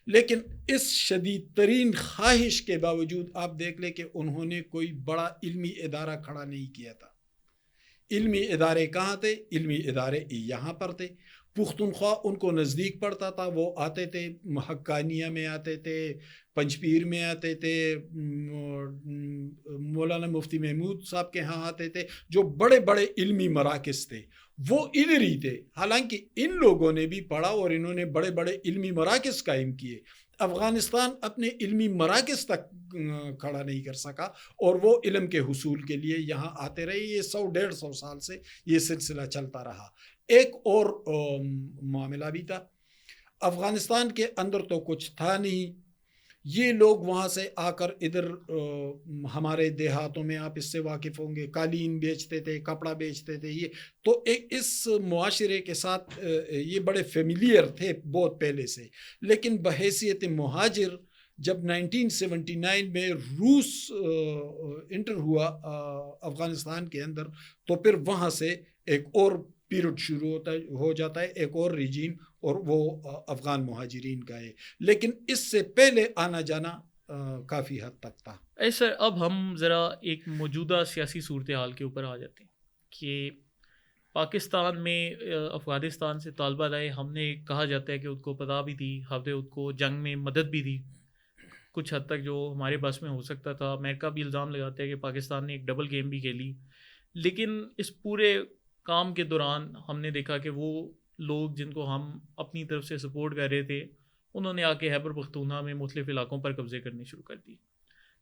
لیکن اس شدید ترین خواہش کے باوجود آپ دیکھ لیں کہ انہوں نے کوئی بڑا علمی ادارہ کھڑا نہیں کیا تھا. علمی ادارے کہاں تھے؟ علمی ادارے یہاں پر تھے. پختونخوا ان کو نزدیک پڑتا تھا، وہ آتے تھے، حقانیہ میں آتے تھے، پنجپیر میں آتے تھے، مولانا مفتی محمود صاحب کے ہاں آتے تھے. جو بڑے بڑے علمی مراکز تھے وہ ادھر ہی تھے. حالانکہ ان لوگوں نے بھی پڑھا اور انہوں نے بڑے بڑے علمی مراکز قائم کیے. افغانستان اپنے علمی مراکز تک کھڑا نہیں کر سکا اور وہ علم کے حصول کے لیے یہاں آتے رہے. یہ 100-150 سال سے یہ سلسلہ چلتا رہا. ایک اور معاملہ بھی تھا. افغانستان کے اندر تو کچھ تھا نہیں. یہ لوگ وہاں سے آ کر ادھر ہمارے دیہاتوں میں آپ اس سے واقف ہوں گے، قالین بیچتے تھے، کپڑا بیچتے تھے. یہ تو اس معاشرے کے ساتھ یہ بڑے فیملیئر تھے بہت پہلے سے. لیکن بحیثیت مہاجر جب 1979 میں روس انٹر ہوا افغانستان کے اندر تو پھر وہاں سے ایک اور پیریڈ شروع ہو جاتا ہے، ایک اور رجیم، اور وہ افغان مہاجرین کا ہے. لیکن اس سے پہلے آنا جانا کافی حد تک تھا. سر اب ہم ذرا ایک موجودہ سیاسی صورتحال کے اوپر آ جاتے ہیں کہ پاکستان میں افغانستان سے طالبہ آئے. ہم نے کہا جاتا ہے کہ ان کو پتہ بھی تھی، ہم نے ان کو جنگ میں مدد بھی دی کچھ حد تک جو ہمارے بس میں ہو سکتا تھا. امریکہ بھی الزام لگاتا ہے کہ پاکستان نے ایک ڈبل گیم بھی کھیلی. لیکن اس پورے کام کے دوران ہم نے دیکھا کہ وہ لوگ جن کو ہم اپنی طرف سے سپورٹ کر رہے تھے انہوں نے آ کے خیبر پختونخوا میں مختلف علاقوں پر قبضے کرنے شروع کر دی.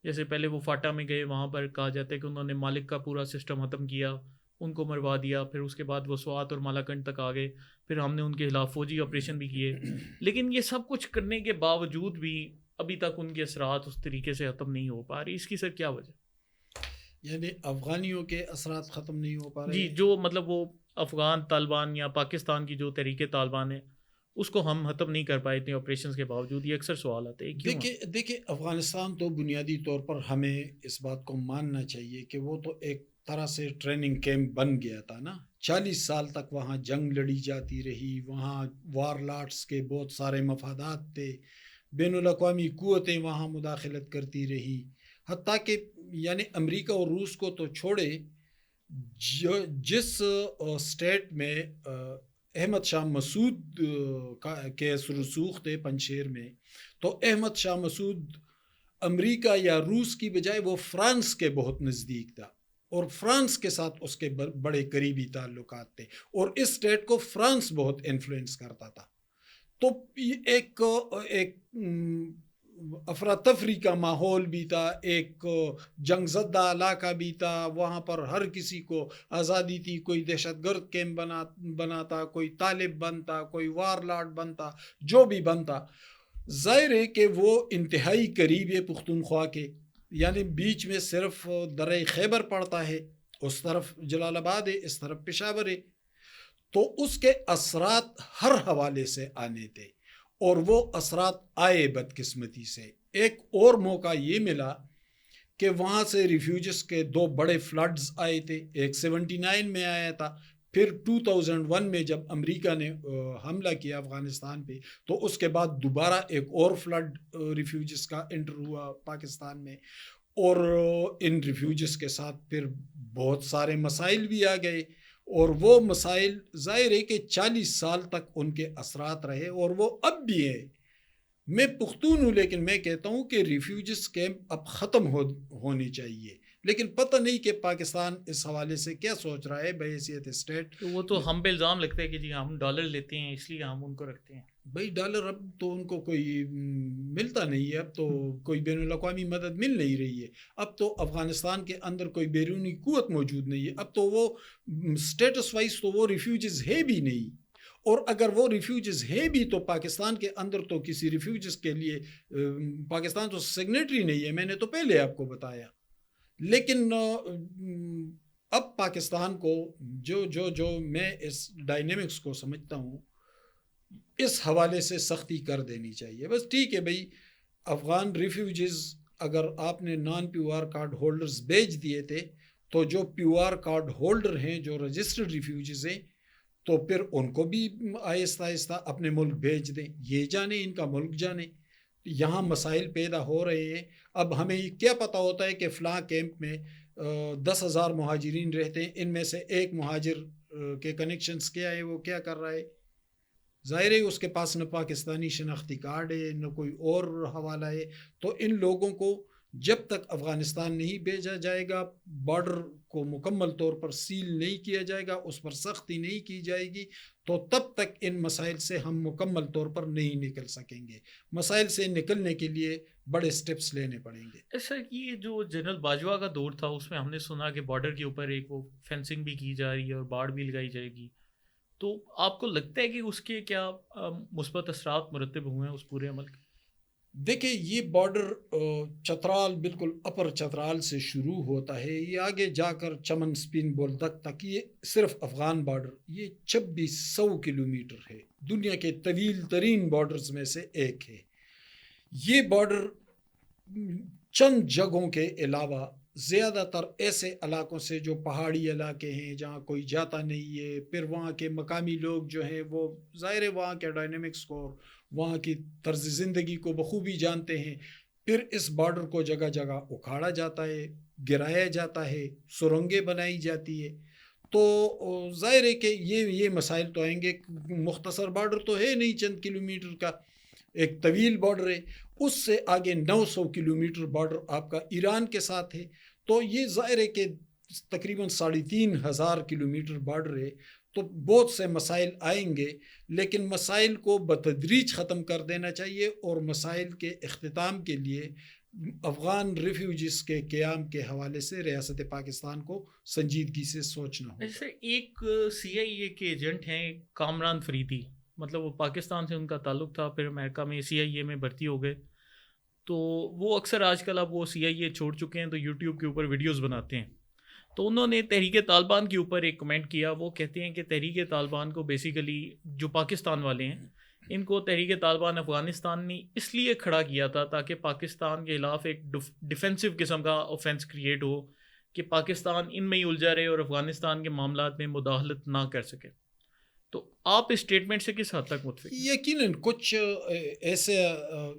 جیسے پہلے وہ فاٹا میں گئے، وہاں پر کہا جاتا ہے کہ انہوں نے مالک کا پورا سسٹم ختم کیا، ان کو مروا دیا. پھر اس کے بعد وہ سوات اور مالاکنڈ تک آ گئے. پھر ہم نے ان کے خلاف فوجی آپریشن بھی کیے. لیکن یہ سب کچھ کرنے کے باوجود بھی ابھی تک ان کے اثرات اس طریقے سے ختم نہیں ہو پا رہی. اس کی سر کیا وجہ؟ یعنی افغانیوں کے اثرات ختم نہیں ہو پا رہے؟ جی، جو مطلب وہ افغان طالبان یا پاکستان کی جو تحریک طالبان ہے اس کو ہم ختم نہیں کر پائے اتنے آپریشنز کے باوجود. یہ اکثر سوال آتے ہیں. دیکھیں افغانستان تو بنیادی طور پر ہمیں اس بات کو ماننا چاہیے کہ وہ تو ایک طرح سے ٹریننگ کیمپ بن گیا تھا نا. 40 سال تک وہاں جنگ لڑی جاتی رہی، وہاں وار لارڈس کے بہت سارے مفادات تھے، بین الاقوامی قوتیں وہاں مداخلت کرتی رہی. حتیٰ کہ یعنی امریکہ اور روس کو تو چھوڑے، جس اسٹیٹ میں احمد شاہ مسعود کے رسوخ تھے پنجشیر میں، تو احمد شاہ مسعود امریکہ یا روس کی بجائے وہ فرانس کے بہت نزدیک تھا اور فرانس کے ساتھ اس کے بڑے قریبی تعلقات تھے اور اس اسٹیٹ کو فرانس بہت انفلوئنس کرتا تھا. تو ایک افراتفری کا ماحول بھی تھا، ایک جنگ زدہ علاقہ بھی تھا. وہاں پر ہر کسی کو آزادی تھی. کوئی دہشت گرد کیمپ بناتا، کوئی طالب بنتا، کوئی وار لارڈ بنتا، جو بھی بنتا. ظاہر ہے کہ وہ انتہائی قریب ہے پختونخوا کے، یعنی بیچ میں صرف درہ خیبر پڑتا ہے، اس طرف جلال آباد ہے، اس طرف پشاور ہے. تو اس کے اثرات ہر حوالے سے آنے تھے اور وہ اثرات آئے بدقسمتی سے. ایک اور موقع یہ ملا کہ وہاں سے ریفیوجز کے 2 بڑے فلڈز آئے تھے. ایک 79 میں آیا تھا، پھر 2001 میں جب امریکہ نے حملہ کیا افغانستان پہ تو اس کے بعد دوبارہ ایک اور فلڈ ریفیوجز کا انٹر ہوا پاکستان میں. اور ان ریفیوجز کے ساتھ پھر بہت سارے مسائل بھی آ گئے اور وہ مسائل ظاہر ہے کہ 40 سال تک ان کے اثرات رہے اور وہ اب بھی ہیں. میں پختون ہوں لیکن میں کہتا ہوں کہ ریفیوجز کیمپ اب ختم ہونے چاہیے. لیکن پتہ نہیں کہ پاکستان اس حوالے سے کیا سوچ رہا ہے بحیثیت اسٹیٹ. وہ تو ہم پہ الزام لگتا ہے کہ جی ہم ڈالر لیتے ہیں اس لیے ہم ان کو رکھتے ہیں. بھائی ڈالر اب تو ان کو کوئی ملتا نہیں ہے، اب تو کوئی بین الاقوامی مدد مل نہیں رہی ہے. اب تو افغانستان کے اندر کوئی بیرونی قوت موجود نہیں ہے. اب تو وہ اسٹیٹس وائز تو وہ ریفیوجز ہے بھی نہیں، اور اگر وہ ریفیوجز ہے بھی تو پاکستان کے اندر تو کسی ریفیوجز کے لیے پاکستان تو سگنیٹری نہیں ہے، میں نے تو پہلے آپ کو بتایا. لیکن اب پاکستان کو جو میں اس ڈائنامکس کو سمجھتا ہوں اس حوالے سے سختی کر دینی چاہیے. بس ٹھیک ہے بھائی، افغان ریفیوجز اگر آپ نے نان پی او آر کارڈ ہولڈرز بھیج دیے تھے تو جو پیو آر کارڈ ہولڈر ہیں، جو رجسٹرڈ ریفیوجیز ہیں، تو پھر ان کو بھی آہستہ آہستہ اپنے ملک بھیج دیں، یہ جانیں ان کا ملک جانیں. یہاں مسائل پیدا ہو رہے ہیں. اب ہمیں کیا پتہ ہوتا ہے کہ فلاں کیمپ میں 10,000 مہاجرین رہتے ہیں، ان میں سے ایک مہاجر کے کنیکشنز کیا ہے، وہ کیا کر رہا ہے. ظاہر ہے اس کے پاس نہ پاکستانی شناختی کارڈ ہے، نہ کوئی اور حوالہ ہے. تو ان لوگوں کو جب تک افغانستان نہیں بھیجا جائے گا، بارڈر کو مکمل طور پر سیل نہیں کیا جائے گا، اس پر سختی نہیں کی جائے گی، تو تب تک ان مسائل سے ہم مکمل طور پر نہیں نکل سکیں گے. مسائل سے نکلنے کے لیے بڑے سٹیپس لینے پڑیں گے. سر یہ جو جنرل باجوہ کا دور تھا، اس میں ہم نے سنا کہ بارڈر کے اوپر ایک وہ فینسنگ بھی کی جا رہی ہے اور باڑ بھی لگائی جائے گی، تو آپ کو لگتا ہے کہ اس کے کیا مثبت اثرات مرتب ہوئے ہیں اس پورے عمل کے؟ دیکھیں، یہ بارڈر چترال، بالکل اپر چترال سے شروع ہوتا ہے، یہ آگے جا کر چمن سپین بولدک تک، یہ صرف افغان بارڈر، یہ 2600 کلومیٹر ہے، دنیا کے طویل ترین بارڈرز میں سے ایک ہے. یہ بارڈر چند جگہوں کے علاوہ زیادہ تر ایسے علاقوں سے جو پہاڑی علاقے ہیں، جہاں کوئی جاتا نہیں ہے، پھر وہاں کے مقامی لوگ جو ہیں وہ ظاہر ہے وہاں کے ڈائنامکس کو، وہاں کی طرز زندگی کو بخوبی جانتے ہیں. پھر اس بارڈر کو جگہ جگہ اکھاڑا جاتا ہے، گرایا جاتا ہے، سرنگیں بنائی جاتی ہے. تو ظاہر ہے کہ یہ مسائل تو آئیں گے. مختصر بارڈر تو ہے نہیں، چند کلومیٹر کا ایک طویل بارڈر ہے. اس سے آگے 900 کلومیٹر بارڈر آپ کا ایران کے ساتھ ہے. تو یہ ظاہر ہے کہ تقریباً 3,500 کلومیٹر بارڈر ہے. تو بہت سے مسائل آئیں گے، لیکن مسائل کو بتدریج ختم کر دینا چاہیے، اور مسائل کے اختتام کے لیے افغان ریفیوجیز کے قیام کے حوالے سے ریاست پاکستان کو سنجیدگی سے سوچنا ہوگا. جیسے ایک CIA کے ایجنٹ ہیں کامران فریدی، مطلب وہ پاکستان سے ان کا تعلق تھا، پھر امریکہ میں CIA میں بھرتی ہو گئے. تو وہ اکثر آج کل اب وہ CIA چھوڑ چکے ہیں تو یوٹیوب کے اوپر ویڈیوز بناتے ہیں. تو انہوں نے تحریک طالبان کے اوپر ایک کمنٹ کیا. وہ کہتے ہیں کہ تحریک طالبان کو بیسیکلی جو پاکستان والے ہیں، ان کو تحریک طالبان افغانستان نے اس لیے کھڑا کیا تھا تاکہ پاکستان کے خلاف ایک ڈیفینسو قسم کا آفینس کریٹ ہو کہ پاکستان ان میں ہی الجھا رہے اور افغانستان کے معاملات میں مداخلت نہ کر سکے. تو آپ اس اسٹیٹمنٹ سے کس حد تک متفق؟ یقیناً کچھ ایسے،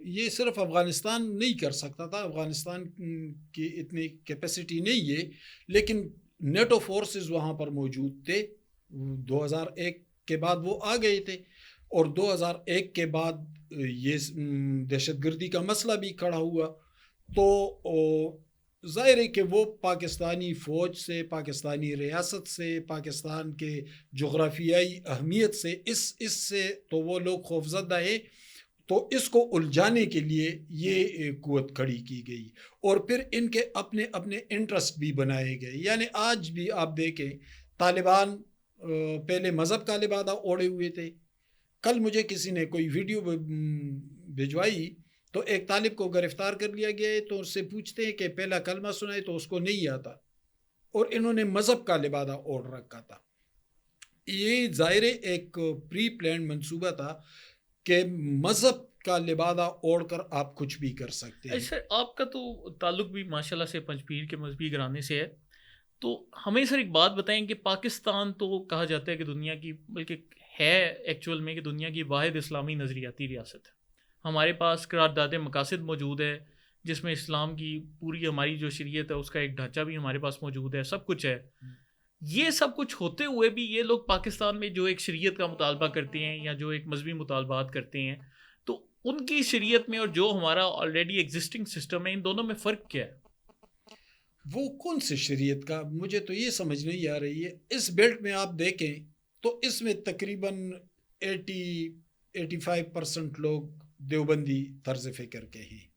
یہ صرف افغانستان نہیں کر سکتا تھا، افغانستان کی اتنی کیپیسٹی نہیں ہے، لیکن نیٹو فورسز وہاں پر موجود تھے. 2001 کے بعد وہ آ گئے تھے، اور 2001 کے بعد یہ دہشت گردی کا مسئلہ بھی کھڑا ہوا. تو ظاہر ہے کہ وہ پاکستانی فوج سے، پاکستانی ریاست سے، پاکستان کے جغرافیائی اہمیت سے، اس سے تو وہ لوگ خوفزدہ ہیں. تو اس کو الجھانے کے لیے یہ قوت کھڑی کی گئی، اور پھر ان کے اپنے اپنے انٹرسٹ بھی بنائے گئے. یعنی آج بھی آپ دیکھیں، طالبان پہلے مذہب کا لبادہ اوڑے ہوئے تھے. کل مجھے کسی نے کوئی ویڈیو بھجوائی، تو ایک طالب کو گرفتار کر لیا گیا ہے، تو اس سے پوچھتے ہیں کہ پہلا کلمہ سنائے، تو اس کو نہیں آتا، اور انہوں نے مذہب کا لبادہ اوڑھ رکھا تھا. یہ ظاہر ایک پری پلانڈ منصوبہ تھا کہ مذہب کا لبادہ اوڑھ کر آپ کچھ بھی کر سکتے ہیں. سر آپ کا تو تعلق بھی ماشاءاللہ سے پنجپیر کے مذہبی گھرانے سے ہے، تو ہمیں سر ایک بات بتائیں کہ پاکستان تو کہا جاتا ہے کہ دنیا کی، بلکہ ہے ایکچول میں کہ دنیا کی واحد اسلامی نظریاتی ریاست ہے. ہمارے پاس قرارداد مقاصد موجود ہے جس میں اسلام کی پوری ہماری جو شریعت ہے اس کا ایک ڈھانچہ بھی ہمارے پاس موجود ہے، سب کچھ ہے. یہ سب کچھ ہوتے ہوئے بھی یہ لوگ پاکستان میں جو ایک شریعت کا مطالبہ کرتے ہیں یا جو ایک مذہبی مطالبات کرتے ہیں، تو ان کی شریعت میں اور جو ہمارا آلریڈی ایگزسٹنگ سسٹم ہے، ان دونوں میں فرق کیا ہے؟ وہ کون سی شریعت کا، مجھے تو یہ سمجھ نہیں آ رہی ہے. اس بیلٹ میں آپ دیکھیں تو اس میں تقریباً 85% لوگ دیوبندی طرز فکر کے ہیں.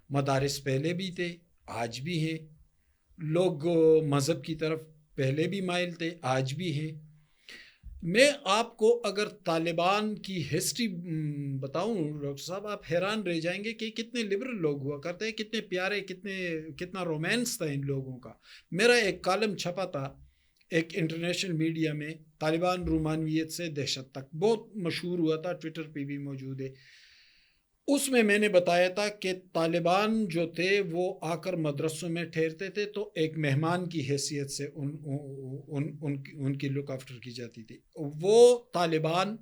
مدارس پہلے بھی تھے، آج بھی ہیں. لوگ مذہب کی طرف پہلے بھی مائل تھے، آج بھی ہیں. میں آپ کو اگر طالبان کی ہسٹری بتاؤں ڈاکٹر صاحب، آپ حیران رہ جائیں گے کہ کتنے لبرل لوگ ہوا کرتے ہیں، کتنے پیارے، کتنا رومانس تھا ان لوگوں کا. میرا ایک کالم چھپا تھا ایک انٹرنیشنل میڈیا میں، طالبان رومانویت سے دہشت تک، بہت مشہور ہوا تھا، ٹویٹر پہ بھی موجود ہے. اس میں نے بتایا تھا کہ طالبان جو تھے وہ آ کر مدرسوں میں ٹھہرتے تھے تو ایک مہمان کی حیثیت سے ان کی لک آفٹر کی جاتی تھی. وہ طالبان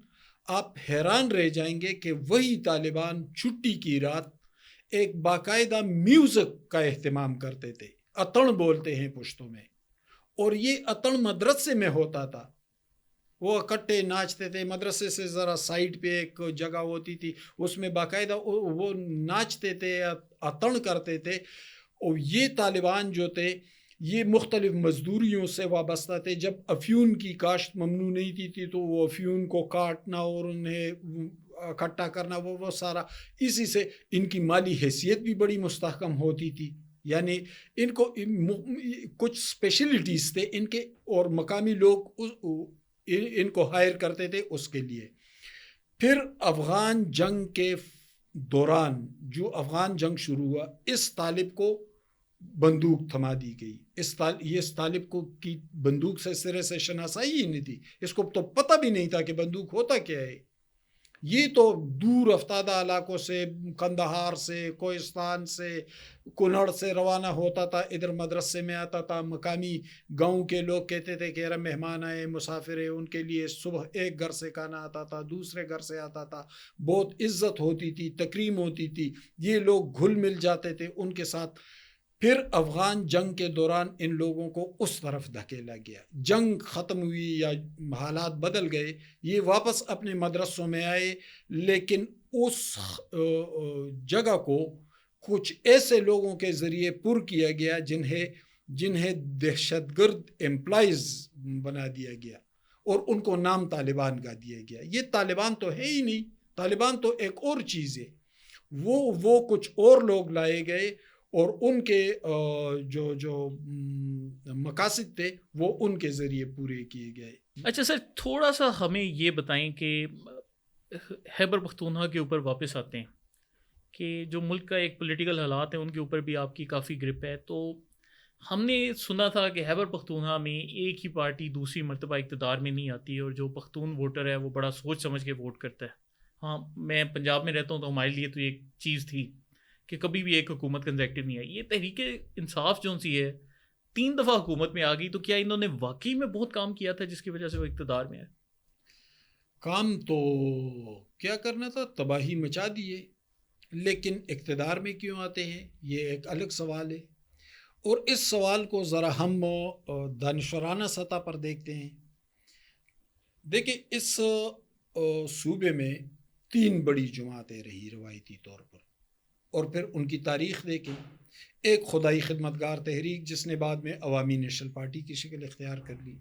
آپ حیران رہ جائیں گے کہ وہی طالبان چھٹی کی رات ایک باقاعدہ میوزک کا اہتمام کرتے تھے. اتن بولتے ہیں پشتوں میں, اور یہ اتن مدرسے میں ہوتا تھا. وہ اکٹھے ناچتے تھے. مدرسے سے ذرا سائڈ پہ ایک جگہ ہوتی تھی, اس میں باقاعدہ وہ ناچتے تھے, اتن کرتے تھے. اور یہ طالبان جو تھے یہ مختلف مزدوریوں سے وابستہ تھے. جب افیون کی کاشت ممنوع نہیں تھی تو وہ افیون کو کاٹنا اور انہیں اکٹھا کرنا وہ سارا, اسی سے ان کی مالی حیثیت بھی بڑی مستحکم ہوتی تھی. یعنی ان کو کچھ اسپیشلٹیز تھے ان کے, اور مقامی لوگ ان کو ہائر کرتے تھے اس کے لیے. پھر افغان جنگ کے دوران جو افغان جنگ شروع ہوا, اس طالب کو بندوق تھما دی گئی. اس طالب کو کی بندوق سے سرے سے شناسائی ہی نہیں تھی. اس کو تو پتہ بھی نہیں تھا کہ بندوق ہوتا کیا ہے. یہ تو دور افتادہ علاقوں سے, قندھار سے, کوہستان سے, کنڑ سے روانہ ہوتا تھا, ادھر مدرسے میں آتا تھا. مقامی گاؤں کے لوگ کہتے تھے کہ مہمان آئے, مسافر ہے, ان کے لیے صبح ایک گھر سے کھانا آتا تھا, دوسرے گھر سے آتا تھا. بہت عزت ہوتی تھی, تکریم ہوتی تھی. یہ لوگ گھل مل جاتے تھے ان کے ساتھ. پھر افغان جنگ کے دوران ان لوگوں کو اس طرف دھکیلا گیا. جنگ ختم ہوئی یا حالات بدل گئے, یہ واپس اپنے مدرسوں میں آئے, لیکن اس جگہ کو کچھ ایسے لوگوں کے ذریعے پر کیا گیا جنہیں دہشت گرد امپلائیز بنا دیا گیا اور ان کو نام طالبان کا دیا گیا. یہ طالبان تو ہے ہی نہیں, طالبان تو ایک اور چیز ہے. وہ کچھ اور لوگ لائے گئے اور ان کے جو مقاصد تھے وہ ان کے ذریعے پورے کیے گئے. اچھا سر, تھوڑا سا ہمیں یہ بتائیں کہ خیبر پختونخوا کے اوپر واپس آتے ہیں کہ جو ملک کا ایک پولیٹیکل حالات ہیں ان کے اوپر بھی آپ کی کافی گرپ ہے. تو ہم نے سنا تھا کہ خیبر پختونخوا میں ایک ہی پارٹی دوسری مرتبہ اقتدار میں نہیں آتی اور جو پختون ووٹر ہے وہ بڑا سوچ سمجھ کے ووٹ کرتا ہے. ہاں, میں پنجاب میں رہتا ہوں تو ہمارے لیے تو ایک چیز تھی کہ کبھی بھی ایک حکومت کنزیکٹو نہیں آئی. یہ تحریک انصاف جو سی ہے 3 دفعہ حکومت میں آ گئی, تو کیا انہوں نے واقعی میں بہت کام کیا تھا جس کی وجہ سے وہ اقتدار میں آئے؟ کام تو کیا کرنا تھا, تباہی مچا دیے, لیکن اقتدار میں کیوں آتے ہیں یہ ایک الگ سوال ہے. اور اس سوال کو ذرا ہم دانشورانہ سطح پر دیکھتے ہیں. دیکھیں, اس صوبے میں 3 بڑی جماعتیں رہی روایتی طور پر, اور پھر ان کی تاریخ دیکھیں. ایک خدائی خدمتگار تحریک جس نے بعد میں عوامی نیشنل پارٹی کی شکل اختیار کر لی.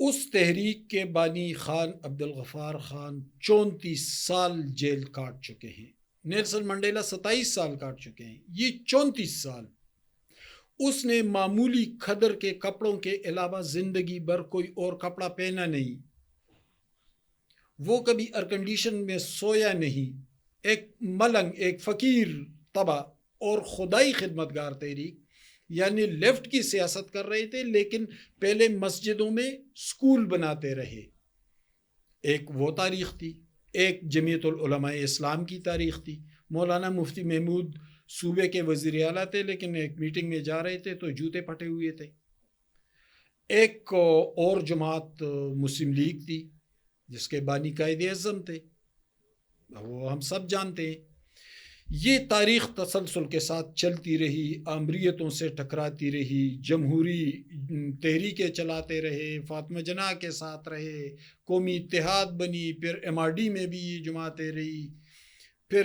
اس تحریک کے بانی خان عبدالغفار خان 34 سال جیل کاٹ چکے ہیں. نیلسن منڈیلا 27 سال کاٹ چکے ہیں. یہ 34 سال اس نے معمولی کھدر کے کپڑوں کے علاوہ زندگی بھر کوئی اور کپڑا پہنا نہیں. وہ کبھی ایئر کنڈیشن میں سویا نہیں. ایک ملنگ, ایک فقیر طبع اور خدائی خدمتگار تحریک, یعنی لیفٹ کی سیاست کر رہے تھے, لیکن پہلے مسجدوں میں سکول بناتے رہے. ایک وہ تاریخ تھی. ایک جمعیت العلماء اسلام کی تاریخ تھی. مولانا مفتی محمود صوبے کے وزیر اعلیٰ تھے, لیکن ایک میٹنگ میں جا رہے تھے تو جوتے پھٹے ہوئے تھے. ایک اور جماعت مسلم لیگ تھی جس کے بانی قائد اعظم تھے, وہ ہم سب جانتے ہیں. یہ تاریخ تسلسل کے ساتھ چلتی رہی, آمریتوں سے ٹکراتی رہی, جمہوری تحریکیں چلاتے رہے, فاطمہ جناح کے ساتھ رہے, قومی اتحاد بنی, پھر MRD میں بھی یہ جماعتیں رہی, پھر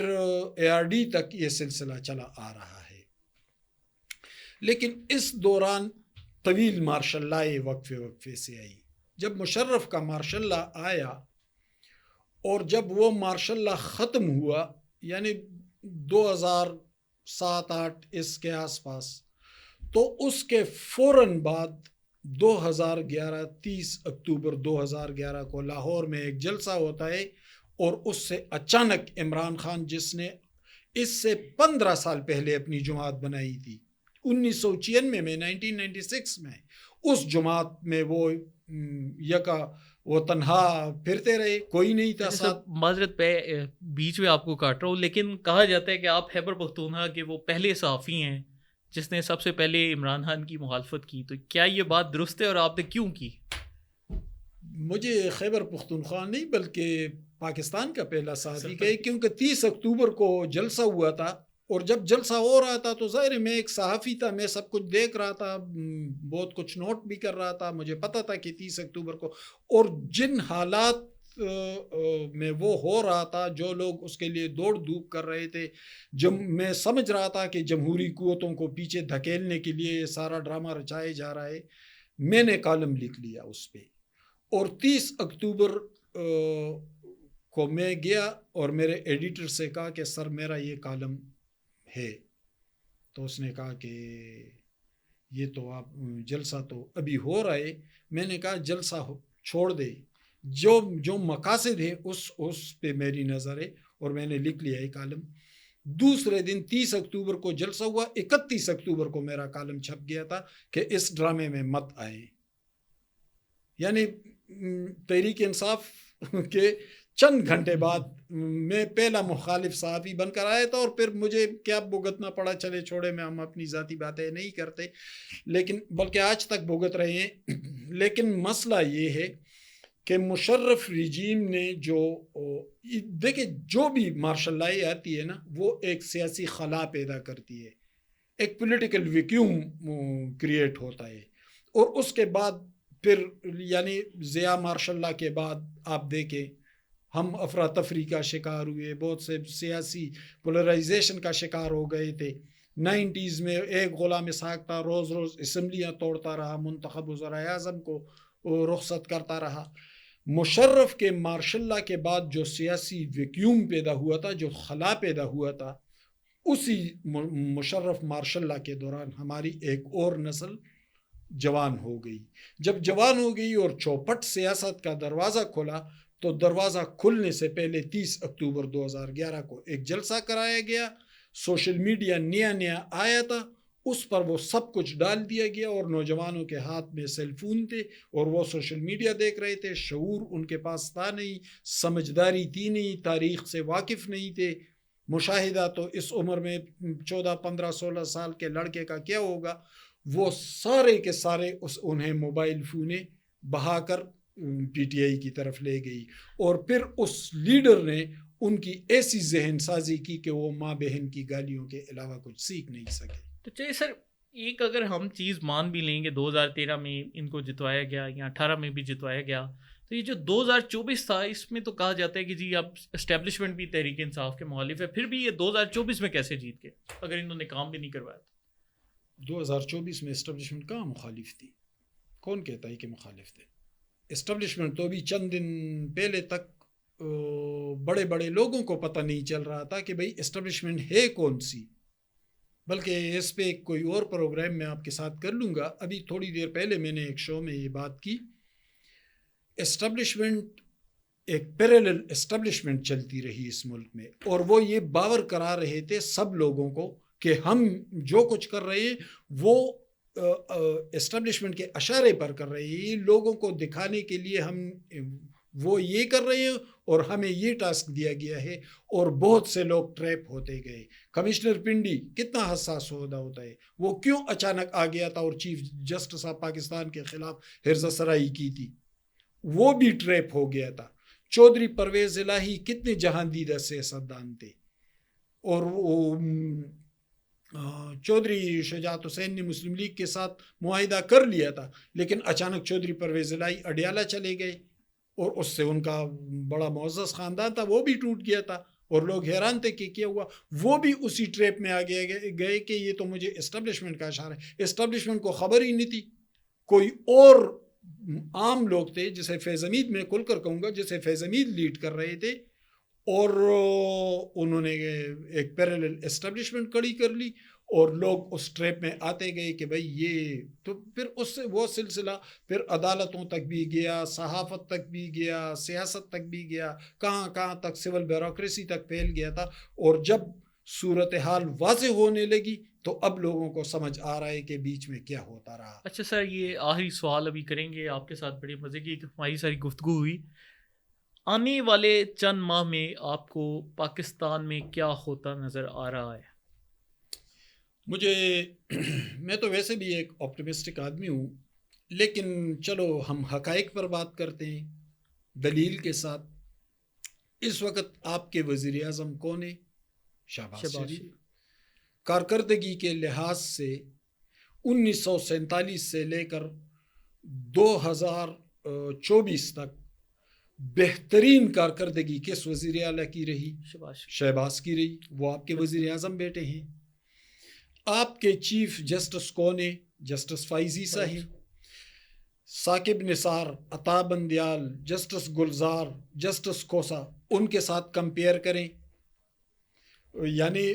ARD تک یہ سلسلہ چلا آ رہا ہے. لیکن اس دوران طویل مارشل لاء وقفے سے آئی. جب مشرف کا مارشل لا آیا اور جب وہ مارشل لا ختم ہوا, یعنی 2007-8 اس کے آس پاس, تو اس کے فوراً بعد 30 اکتوبر 2011 کو لاہور میں ایک جلسہ ہوتا ہے, اور اس سے اچانک عمران خان جس نے اس سے 15 سال پہلے اپنی جماعت بنائی تھی 1996 میں 1996 میں, اس جماعت میں وہ یکا وہ تنہا پھرتے رہے, کوئی نہیں تھا ساتھ. معذرت پہ بیچ میں آپ کو کاٹ رہا ہوں, لیکن کہا جاتا ہے کہ آپ خیبر پختونخوا کے وہ پہلے صحافی ہیں جس نے سب سے پہلے عمران خان کی مخالفت کی, تو کیا یہ بات درست ہے اور آپ نے کیوں کی؟ مجھے خیبر پختونخوا نہیں بلکہ پاکستان کا پہلا صحافی کہ, کیونکہ 30 اکتوبر کو جلسہ ہوا تھا, اور جب جلسہ ہو رہا تھا تو ظاہر میں ایک صحافی تھا, میں سب کچھ دیکھ رہا تھا, بہت کچھ نوٹ بھی کر رہا تھا. مجھے پتہ تھا کہ 30 اکتوبر کو اور جن حالات میں وہ ہو رہا تھا, جو لوگ اس کے لیے دوڑ دھوپ کر رہے تھے, میں سمجھ رہا تھا کہ جمہوری قوتوں کو پیچھے دھکیلنے کے لیے یہ سارا ڈرامہ رچایا جا رہا ہے. میں نے کالم لکھ لیا اس پہ, اور 30 اکتوبر کو میں گیا اور میرے ایڈیٹر سے کہا کہ سر میرا یہ کالم ہے. تو اس نے کہا کہ یہ تو آپ جلسہ تو ابھی ہو رہا ہے. میں نے کہا جلسہ چھوڑ دے, جو مقاصد ہے اس پہ میری نظر ہے, اور میں نے لکھ لیا ہے کالم. دوسرے دن 30 اکتوبر کو جلسہ ہوا, 31 اکتوبر کو میرا کالم چھپ گیا تھا کہ اس ڈرامے میں مت آئے. یعنی تحریک انصاف کے چند گھنٹے بعد میں پہلا مخالف صحافی بن کر آیا تھا, اور پھر مجھے کیا بھگتنا پڑا. چلے چھوڑے, میں ہم اپنی ذاتی باتیں نہیں کرتے, لیکن بلکہ آج تک بھگت رہے ہیں. لیکن مسئلہ یہ ہے کہ مشرف رجیم نے دیکھیں جو بھی مارشل لاء آتی ہے نا, وہ ایک سیاسی خلا پیدا کرتی ہے, ایک پولیٹیکل ویکیوم کریٹ ہوتا ہے. اور اس کے بعد پھر یعنی ضیاء مارشل لاء کے بعد آپ دیکھیں ہم افراتفری کا شکار ہوئے, بہت سے سیاسی پولرائزیشن کا شکار ہو گئے تھے. 90s میں ایک غلام اسحاق تھا, روز روز اسمبلیاں توڑتا رہا, منتخب وزرائے اعظم کو رخصت کرتا رہا. مشرف کے مارشل لاء کے بعد جو سیاسی ویکیوم پیدا ہوا تھا, جو خلا پیدا ہوا تھا, اسی مشرف مارشل لاء کے دوران ہماری ایک اور نسل جوان ہو گئی. جب جوان ہو گئی اور چوپٹ سیاست کا دروازہ کھلا, تو دروازہ کھلنے سے پہلے 30 اکتوبر 2011 کو ایک جلسہ کرایا گیا. سوشل میڈیا نیا آیا تھا, اس پر وہ سب کچھ ڈال دیا گیا, اور نوجوانوں کے ہاتھ میں سیل فون تھے اور وہ سوشل میڈیا دیکھ رہے تھے. شعور ان کے پاس تھا نہیں, سمجھداری تھی نہیں, تاریخ سے واقف نہیں تھے. مشاہدہ تو اس عمر میں 14 15 16 سال کے لڑکے کا کیا ہوگا. وہ سارے کے سارے انہیں موبائل فونیں بہا کر پی ٹی آئی کی طرف لے گئی, اور پھر اس لیڈر نے ان کی ایسی ذہن سازی کی کہ وہ ماں بہن کی گالیوں کے علاوہ کچھ سیکھ نہیں سکے. تو چلیے سر, ایک اگر ہم چیز مان بھی لیں گے 2013 میں ان کو جتوایا گیا یا 18 میں بھی جتوایا گیا, تو یہ جو 2024 تھا اس میں تو کہا جاتا ہے کہ جی اب اسٹیبلشمنٹ بھی تحریک انصاف کے مخالف ہے, پھر بھی یہ 2024 میں کیسے جیت گئے اگر انہوں نے کام بھی نہیں کروایا تھا؟ 2024 میں اسٹیبلشمنٹ کہاں مخالف تھی؟ کون کہتا ہے کہ مخالف تھے؟ اسٹیبلشمنٹ تو ابھی چند دن پہلے تک بڑے بڑے لوگوں کو پتہ نہیں چل رہا تھا کہ بھئی اسٹیبلشمنٹ ہے کون سی. بلکہ اس پہ کوئی اور پروگرام میں آپ کے ساتھ کر لوں گا. ابھی تھوڑی دیر پہلے میں نے ایک شو میں یہ بات کی, اسٹیبلشمنٹ ایک پیریلل اسٹیبلشمنٹ چلتی رہی اس ملک میں, اور وہ یہ باور کرا رہے تھے سب لوگوں کو کہ ہم جو کچھ کر رہے ہیں وہ اسٹیبلشمنٹ کے اشارے پر کر رہے ہیں, لوگوں کو دکھانے کے لیے ہم وہ یہ کر رہے ہیں اور ہمیں یہ ٹاسک دیا گیا ہے. اور بہت سے لوگ ٹریپ ہوتے گئے. کمشنر پنڈی کتنا حساس عہدہ ہوتا ہے, وہ کیوں اچانک آ گیا تھا اور چیف جسٹس آف پاکستان کے خلاف حرزہ سرائی کی تھی, وہ بھی ٹریپ ہو گیا تھا. چودھری پرویز الہی کتنے جہاندیدہ سیاستدان تھے, اور چودھری شجاعت حسین نے مسلم لیگ کے ساتھ معاہدہ کر لیا تھا, لیکن اچانک چودھری پرویز الہی اڈیالہ چلے گئے, اور اس سے ان کا بڑا معزز خاندان تھا وہ بھی ٹوٹ گیا تھا, اور لوگ حیران تھے کہ کیا ہوا. وہ بھی اسی ٹریپ میں آ گئے کہ یہ تو مجھے اسٹیبلشمنٹ کا اشارہ ہے. اسٹیبلشمنٹ کو خبر ہی نہیں تھی. کوئی اور عام لوگ تھے, جسے فیض حمید میں کھل کر کہوں گا, جسے فیض حمید لیڈ کر رہے تھے, اور انہوں نے ایک پیریلل اسٹیبلشمنٹ کھڑی کر لی, اور لوگ اس ٹریپ میں آتے گئے کہ بھئی یہ تو پھر اس سے وہ سلسلہ پھر عدالتوں تک بھی گیا, صحافت تک بھی گیا, سیاست تک بھی گیا, کہاں کہاں تک سول بیوروکریسی تک پھیل گیا تھا. اور جب صورتحال واضح ہونے لگی تو اب لوگوں کو سمجھ آ رہا ہے کہ بیچ میں کیا ہوتا رہا. اچھا سر، یہ آخری سوال ابھی کریں گے آپ کے ساتھ. بڑے مزے کی ہماری ساری گفتگو ہوئی. آنے والے چند ماہ میں آپ کو پاکستان میں کیا ہوتا نظر آ رہا ہے؟ میں تو ویسے بھی ایک آپٹیمسٹک آدمی ہوں، لیکن چلو ہم حقائق پر بات کرتے ہیں دلیل کے ساتھ. اس وقت آپ کے وزیر اعظم کون ہیں؟ شہباز شریف. کارکردگی کے لحاظ سے 1947 سے لے کر 2024 تک بہترین کارکردگی کس وزیر اعلیٰ کی رہی؟ شہباز کی رہی. وہ آپ کے وزیر اعظم بیٹے ہیں. آپ کے چیف جسٹس کون ہیں؟ جسٹس فائزی صاحب، ثاقب نثار، عطا بندیال، جسٹس گلزار، جسٹس کوسا. ان کے ساتھ کمپیئر کریں، یعنی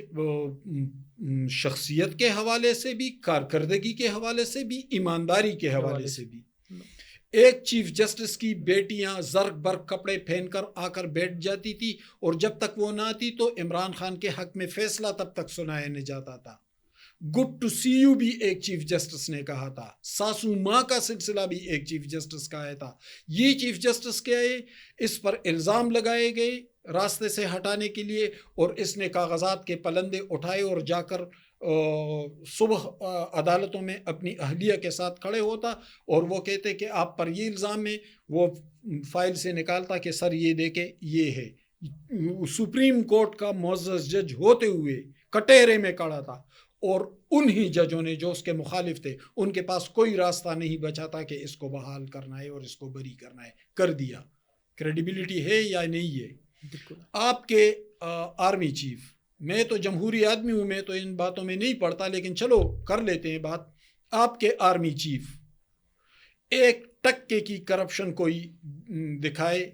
شخصیت کے حوالے سے بھی، کارکردگی کے حوالے سے بھی، ایمانداری کے حوالے سے بھی. ایک چیف جسٹس کی بیٹیاں زرق برق کپڑے پہن کر آ کر بیٹھ جاتی تھی اور جب تک وہ نہ آتی تو عمران خان کے حق میں فیصلہ تب تک سنایا نہیں جاتا تھا. گڈ ٹو سی یو بھی ایک چیف جسٹس نے کہا تھا. ساسو ماں کا سلسلہ بھی ایک چیف جسٹس کا آیا تھا. یہ چیف جسٹس کے آئے، اس پر الزام لگائے گئے راستے سے ہٹانے کے لیے، اور اس نے کاغذات کے پلندے اٹھائے اور جا کر صبح عدالتوں میں اپنی اہلیہ کے ساتھ کھڑے ہوتا اور وہ کہتے کہ آپ پر یہ الزام ہے. وہ فائل سے نکالتا کہ سر یہ دیکھیں یہ ہے. سپریم کورٹ کا معزز جج ہوتے ہوئے کٹہرے میں کھڑا تھا، اور انہی ججوں نے جو اس کے مخالف تھے ان کے پاس کوئی راستہ نہیں بچا تھا کہ اس کو بحال کرنا ہے اور اس کو بری کرنا ہے. کر دیا. کریڈیبلٹی ہے یا نہیں ہے؟ آپ کے آرمی چیف، میں تو جمہوری آدمی ہوں، میں تو ان باتوں میں نہیں پڑتا، لیکن چلو کر لیتے ہیں بات. آپ کے آرمی چیف ایک ٹکے کی کرپشن کوئی دکھائے،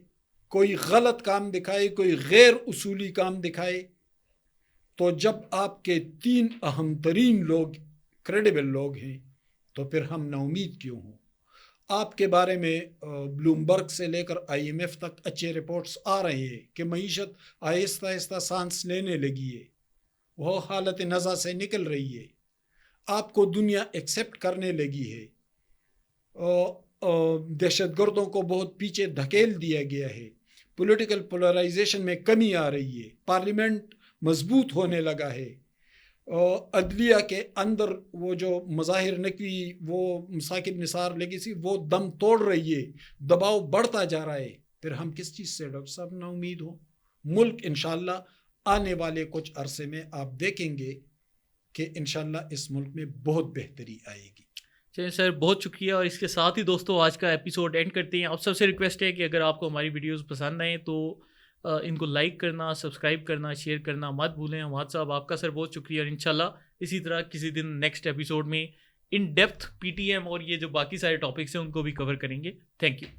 کوئی غلط کام دکھائے، کوئی غیر اصولی کام دکھائے، تو جب آپ کے 3 اہم ترین لوگ کریڈیبل لوگ ہیں تو پھر ہم نا امید کیوں ہوں؟ آپ کے بارے میں بلومبرگ سے لے کر IMF تک اچھے رپورٹس آ رہے ہیں کہ معیشت آہستہ آہستہ سانس لینے لگی ہے، وہ حالت نزا سے نکل رہی ہے، آپ کو دنیا ایکسیپٹ کرنے لگی ہے، دہشت گردوں کو بہت پیچھے دھکیل دیا گیا ہے، پولیٹیکل پولرائزیشن میں کمی آ رہی ہے، پارلیمنٹ مضبوط ہونے لگا ہے، عدلیہ کے اندر وہ جو مظاہر نقوی، وہ ثاقب نثار لیگیسی، وہ دم توڑ رہی ہے، دباؤ بڑھتا جا رہا ہے. پھر ہم کس چیز سے ڈاکٹر صاحب نا امید ہو؟ ملک انشاءاللہ آنے والے کچھ عرصے میں آپ دیکھیں گے کہ انشاءاللہ اس ملک میں بہت بہتری آئے گی. چلیے سر، بہت شکریہ. اور اس کے ساتھ ہی دوستوں آج کا ایپیسوڈ اینڈ کرتے ہیں. آپ سب سے ریکویسٹ ہے کہ اگر آپ کو ہماری ویڈیوز پسند آئیں تو ان کو لائک کرنا، سبسکرائب کرنا، شیئر کرنا مت بھولیں. حماد صاحب آپ کا سر بہت شکریہ. اور انشاءاللہ اسی طرح کسی دن نیکسٹ ایپیسوڈ میں ان ڈیپتھ PTM اور یہ جو باقی سارے ٹاپکس ہیں ان کو بھی کور کریں گے. Thank you.